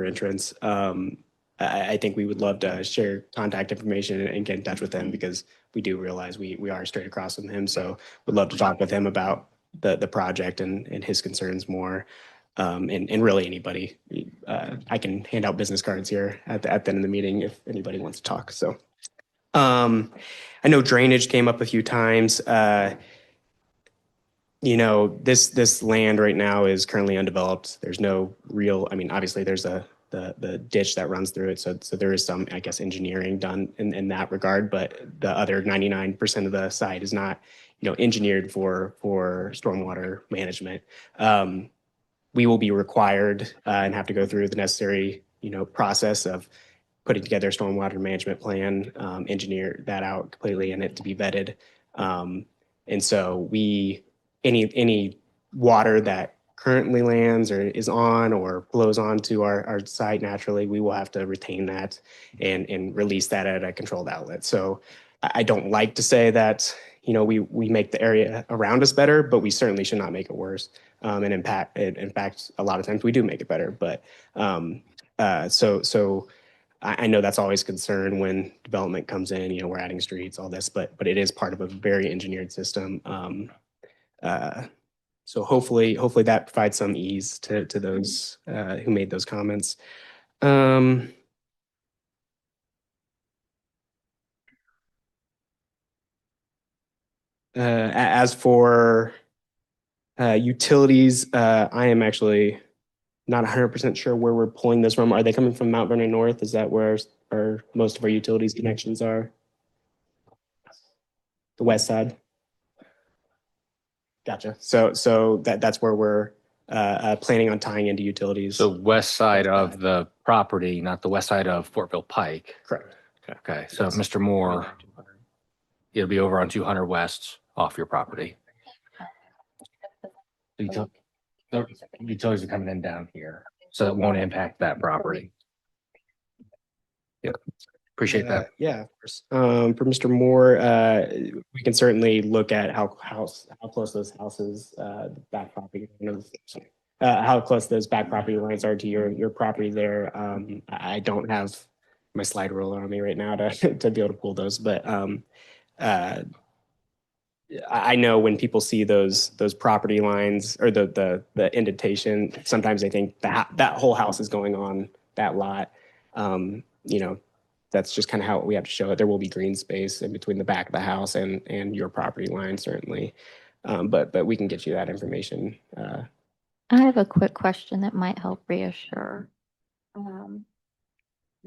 entrance. I think we would love to share contact information and get in touch with him, because we do realize we are straight across from him. So we'd love to talk with him about the project and his concerns more. And really anybody. I can hand out business cards here at the end of the meeting if anybody wants to talk. So. I know drainage came up a few times. You know, this land right now is currently undeveloped. There's no real, I mean, obviously there's the ditch that runs through it. So there is some, I guess, engineering done in that regard, but the other 99% of the site is not, you know, engineered for stormwater management. We will be required and have to go through the necessary, you know, process of putting together a stormwater management plan, engineer that out completely, and it to be vetted. And so any water that currently lands or is on or flows onto our site naturally, we will have to retain that and release that at a controlled outlet. So I don't like to say that, you know, we make the area around us better, but we certainly should not make it worse. And in fact, a lot of times we do make it better. But so I know that's always a concern when development comes in, you know, we're adding streets, all this, but it is part of a very engineered system. So hopefully that provides some ease to those who made those comments. As for utilities, I am actually not 100% sure where we're pulling this from. Are they coming from Mount Vernon North? Is that where most of our utilities connections are? The west side? Gotcha. So that's where we're planning on tying into utilities. So west side of the property, not the west side of Fortville Pike. Correct. Okay. So Mr. Moore, it'll be over on 200 West off your property. The utilities are coming in down here, so it won't impact that property. Yeah, appreciate that. Yeah, of course. For Mr. Moore, we can certainly look at how close those houses, back property, how close those back property lines are to your property there. I don't have my slide ruler on me right now to to be able to pull those, but I know when people see those property lines or the indentation, sometimes they think that whole house is going on that lot. You know, that's just kind of how we have to show it. There will be green space in between the back of the house and your property line, certainly. But we can get you that information. I have a quick question that might help reassure.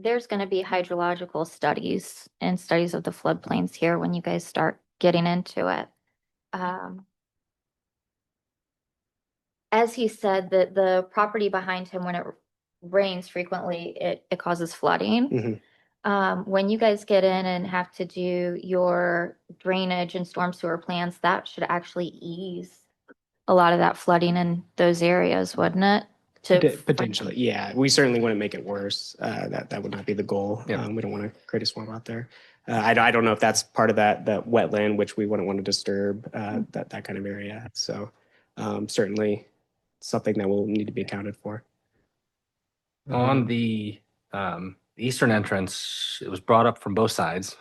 There's going to be hydrological studies and studies of the floodplains here when you guys start getting into it. As he said, that the property behind him, when it rains frequently, it causes flooding. When you guys get in and have to do your drainage and storm sewer plans, that should actually ease a lot of that flooding in those areas, wouldn't it? Potentially, yeah. We certainly wouldn't make it worse. That would not be the goal. We don't want to create a swamp out there. I don't know if that's part of that wetland, which we wouldn't want to disturb, that kind of area. So certainly something that will need to be accounted for. On the eastern entrance, it was brought up from both sides,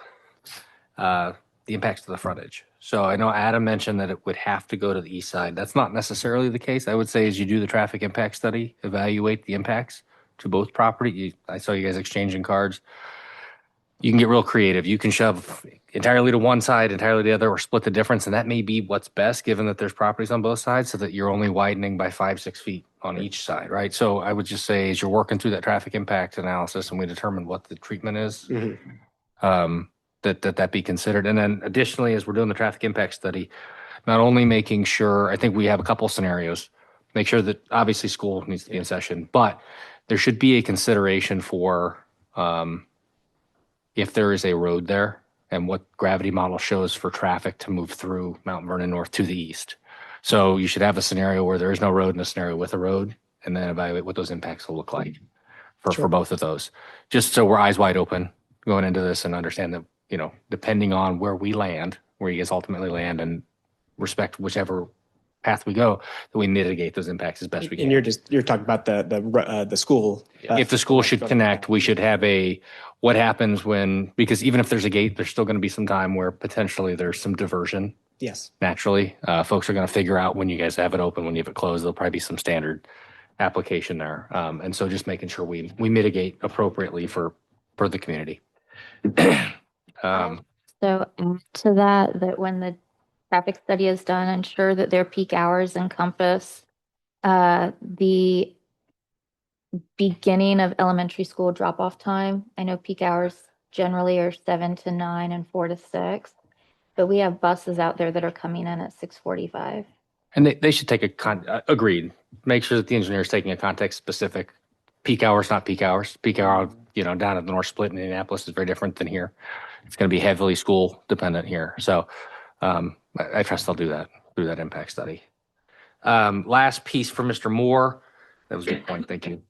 the impacts to the frontage. So I know Adam mentioned that it would have to go to the east side. That's not necessarily the case. I would say as you do the traffic impact study, evaluate the impacts to both property. I saw you guys exchanging cards. You can get real creative. You can shove entirely to one side, entirely to the other, or split the difference. And that may be what's best, given that there's properties on both sides, so that you're only widening by 5-6 feet on each side, right? So I would just say, as you're working through that traffic impact analysis and we determine what the treatment is, that be considered. And then additionally, as we're doing the traffic impact study, not only making sure, I think we have a couple scenarios, make sure that obviously school needs to be in session, but there should be a consideration for if there is a road there and what gravity model shows for traffic to move through Mount Vernon North to the east. So you should have a scenario where there is no road and a scenario with a road, and then evaluate what those impacts will look like for both of those. Just so we're eyes wide open going into this and understand that, you know, depending on where we land, where you guys ultimately land, and respect whichever path we go, that we mitigate those impacts as best we can. And you're talking about the school. If the school should connect, we should have what happens when, because even if there's a gate, there's still going to be some time where potentially there's some diversion. Yes. Naturally, folks are going to figure out when you guys have it open, when you have it closed. There'll probably be some standard application there. And so just making sure we mitigate appropriately for the community. So add to that when the traffic study is done, ensure that their peak hours encompass the beginning of elementary school drop-off time. I know peak hours generally are 7 to 9 and 4 to 6, but we have buses out there that are coming in at 6:45. And they should take agreed. Make sure that the engineer is taking a context specific peak hours, not peak hours. Peak hour, down at the North Split in Indianapolis is very different than here. It's going to be heavily school dependent here. So I trust they'll do that through that impact study. Last piece for Mr. Moore. That was a good point. Thank you.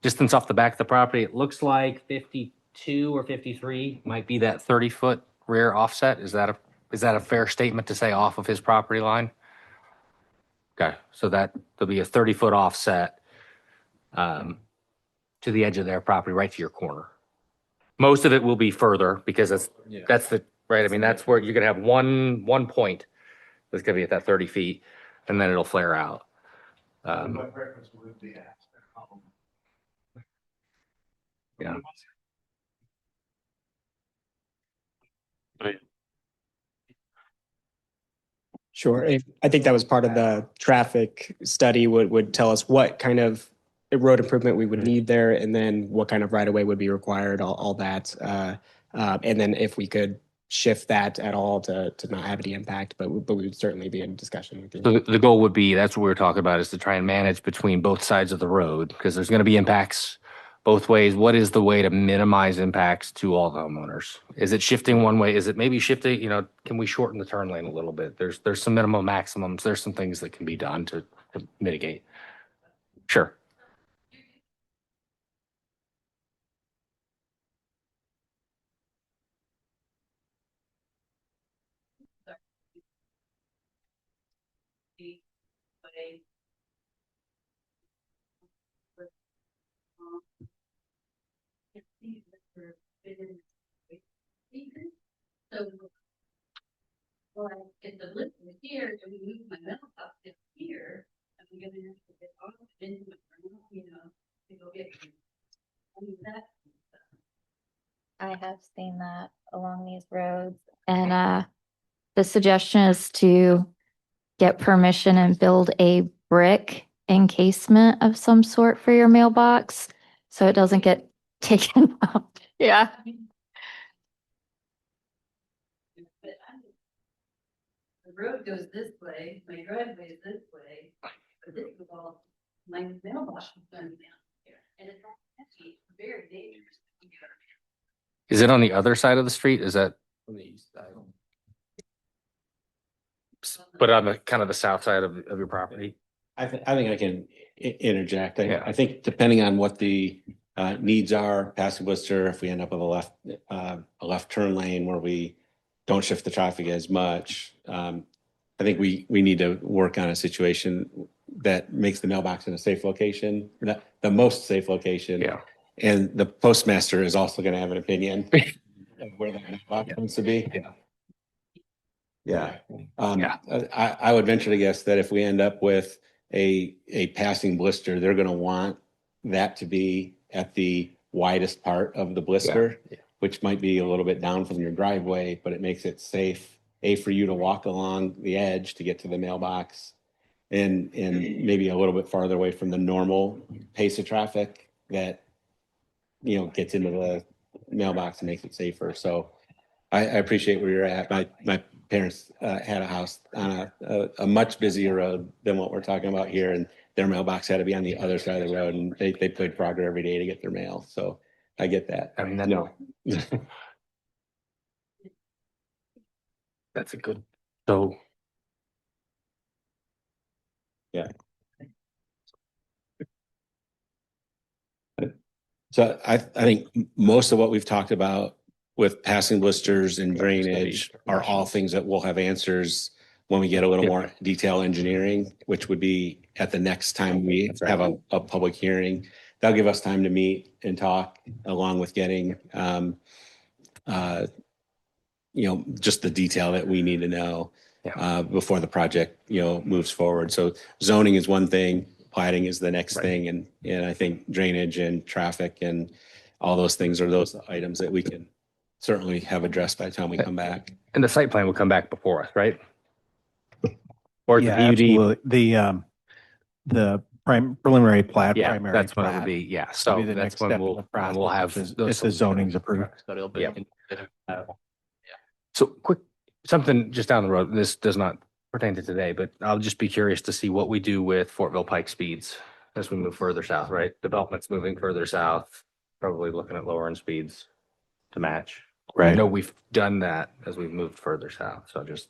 Distance off the back of the property, it looks like 52 or 53 might be that 30-foot rear offset. Is that a fair statement to say off of his property line? Okay, so there'll be a 30-foot offset to the edge of their property, right to your corner. Most of it will be further because that's the right. I mean, that's where you're gonna have one point that's gonna be at that 30 feet, and then it'll flare out. My preference would be yeah. Sure. I think that was part of the traffic study would tell us what kind of road improvement we would need there, and then what kind of right of way would be required, all that. And then if we could shift that at all to not have any impact, but we would certainly be in discussion with you. So the goal would be, that's what we were talking about, is to try and manage between both sides of the road, because there's going to be impacts both ways. What is the way to minimize impacts to all the homeowners? Is it shifting one way? Is it maybe shifting, can we shorten the turn lane a little bit? There's some minimum maximums. There's some things that can be done to mitigate. Sure. if the lift was here and we moved my mailbox down here, I'm gonna have to get off into my, to go get. I mean, that. I have seen that along these roads. And the suggestion is to get permission and build a brick encasement of some sort for your mailbox so it doesn't get taken out. Yeah. The road goes this way, my driveway is this way, but this was all, my mailbox was done down here. And it's actually very dangerous. Is it on the other side of the street? Is that? On the east side. But on the kind of the south side of your property? I think I can interject. Yeah. I think depending on what the needs are, passing blister, if we end up with a left turn lane where we don't shift the traffic as much, I think we need to work on a situation that makes the mailbox in a safe location, the most safe location. Yeah. And the postmaster is also going to have an opinion of where the mailbox wants to be. Yeah. Yeah. I would venture to guess that if we end up with a passing blister, they're going to want that to be at the widest part of the blister, which might be a little bit down from your driveway, but it makes it safe, for you to walk along the edge to get to the mailbox, and maybe a little bit farther away from the normal pace of traffic that, gets into the mailbox and makes it safer. So I appreciate where you're at. My parents had a house on a much busier road than what we're talking about here, and their mailbox had to be on the other side of the road, and they played Frogger every day to get their mail. So I get that. I mean, No. That's a good. So. Yeah. So I think most of what we've talked about with passing blisters and drainage are all things that we'll have answers when we get a little more detailed engineering, which would be at the next time we have a public hearing. That'll give us time to meet and talk, along with getting, just the detail that we need to know before the project, moves forward. So zoning is one thing, plating is the next thing, and I think drainage and traffic and all those things are those items that we can certainly have addressed by the time we come back. And the site plan will come back before us, right? Or Yeah, the PUD. absolutely. The preliminary plat, Yeah, primary that's when it plat would be. Yeah, will so be the that's next when step in we'll the process have if those. the zoning's approved. Yeah. So quick, something just down the road. This does not pertain to today, but I'll just be curious to see what we do with Fortville Pike speeds as we move further south, right? Development's moving further south, probably looking at lowering speeds to match. Right. I know we've done that as we've moved further south. So just,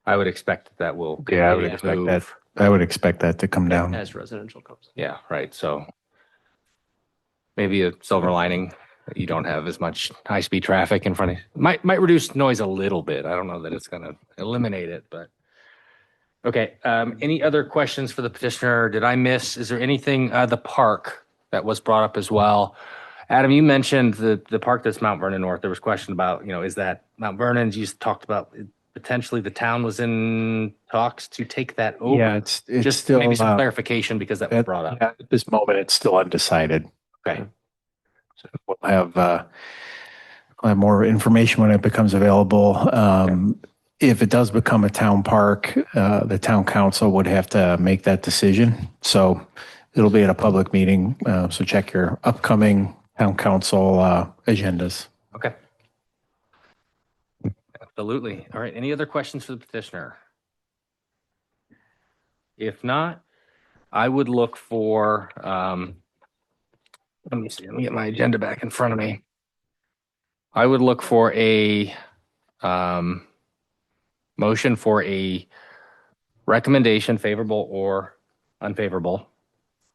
I would expect that will. Yeah, I would expect that. I would expect that to come down. As residential comes. Yeah, right. So maybe a silver lining that you don't have as much high-speed traffic in front of you. Might reduce noise a little bit. I don't know that it's going to eliminate it, but okay. Any other questions for the petitioner? Did I miss? Is there anything the park that was brought up as well? Adam, you mentioned the park that's Mount Vernon North. There was a question about, is that Mount Vernon? You talked about potentially the town was in talks to take that over. Yeah, it's just still maybe some clarification because that was brought up. At this moment, it's still undecided. Okay. So we'll have more information when it becomes available. If it does become a town park, the town council would have to make that decision. So it'll be at a public meeting. So check your upcoming town council agendas. Okay. Absolutely. All right. Any other questions for the petitioner? If not, I would look for, let me see, let me get my agenda back in front of me. I would look for a motion for a recommendation, favorable or unfavorable,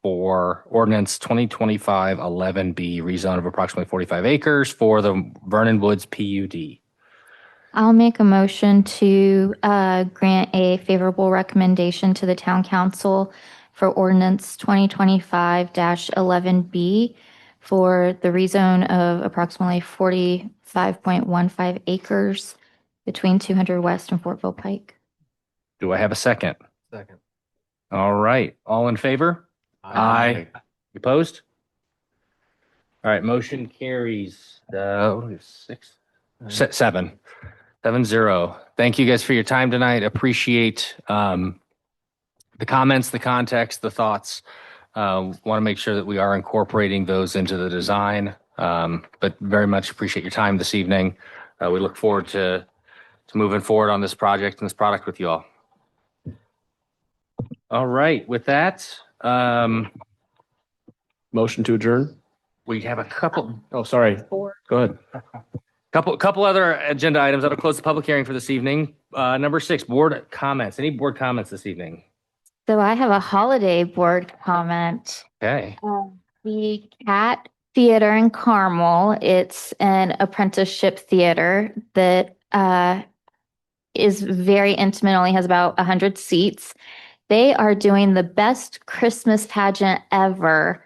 for ordinance 2025-11B, rezone of approximately 45 acres for the Vernon Woods PUD. I'll make a motion to grant a favorable recommendation to the town council for ordinance 2025-11B for the rezone of approximately 45.15 acres between 200 West and Fortville Pike. Do I have a second? Second. All right. All in favor? Aye. Opposed? All right. Motion carries. What is it, 7-0. Thank you guys for your time tonight. Appreciate the comments, the context, the thoughts. Want to make sure that we are incorporating those into the design. But very much appreciate your time this evening. We look forward to moving forward on this project and this product with you all. All right. With that, Motion to adjourn? we have a couple. Oh, sorry. Go ahead. Couple other agenda items that'll close the public hearing for this evening. Number 6, board comments. Any board comments this evening? So I have a holiday board comment. Okay. The Cat Theater in Carmel, it's an apprenticeship theater that is very intimate, only has about 100 seats. They are doing the best Christmas pageant ever,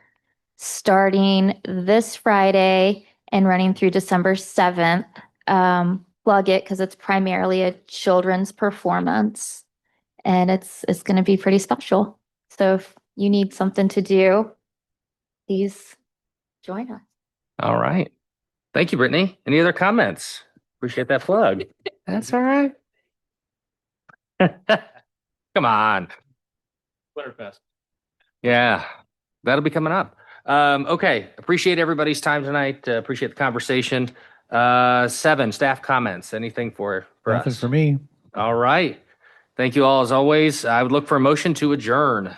starting this Friday and running through December 7th. Plug it because it's primarily a children's performance, and it's going to be pretty special. So if you need something to do, please join us. All right. Thank you, Brittany. Any other comments? Appreciate that plug. That's all right. Come on. Winterfest. Yeah, that'll be coming up. Okay. Appreciate everybody's time tonight. Appreciate the conversation. 7, staff comments. Anything for Nothing us? for me. All right. Thank you all as always. I would look for a motion to adjourn.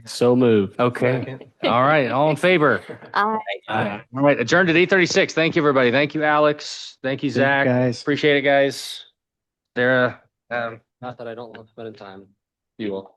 So moved. Okay. All right. All in favor? Aye. All right. Adjourned at 8:36. Thank you, everybody. Thank you, Alex. Thank you, Zach. guys. Appreciate it, guys. Sarah. Not that I don't love spending time. You will.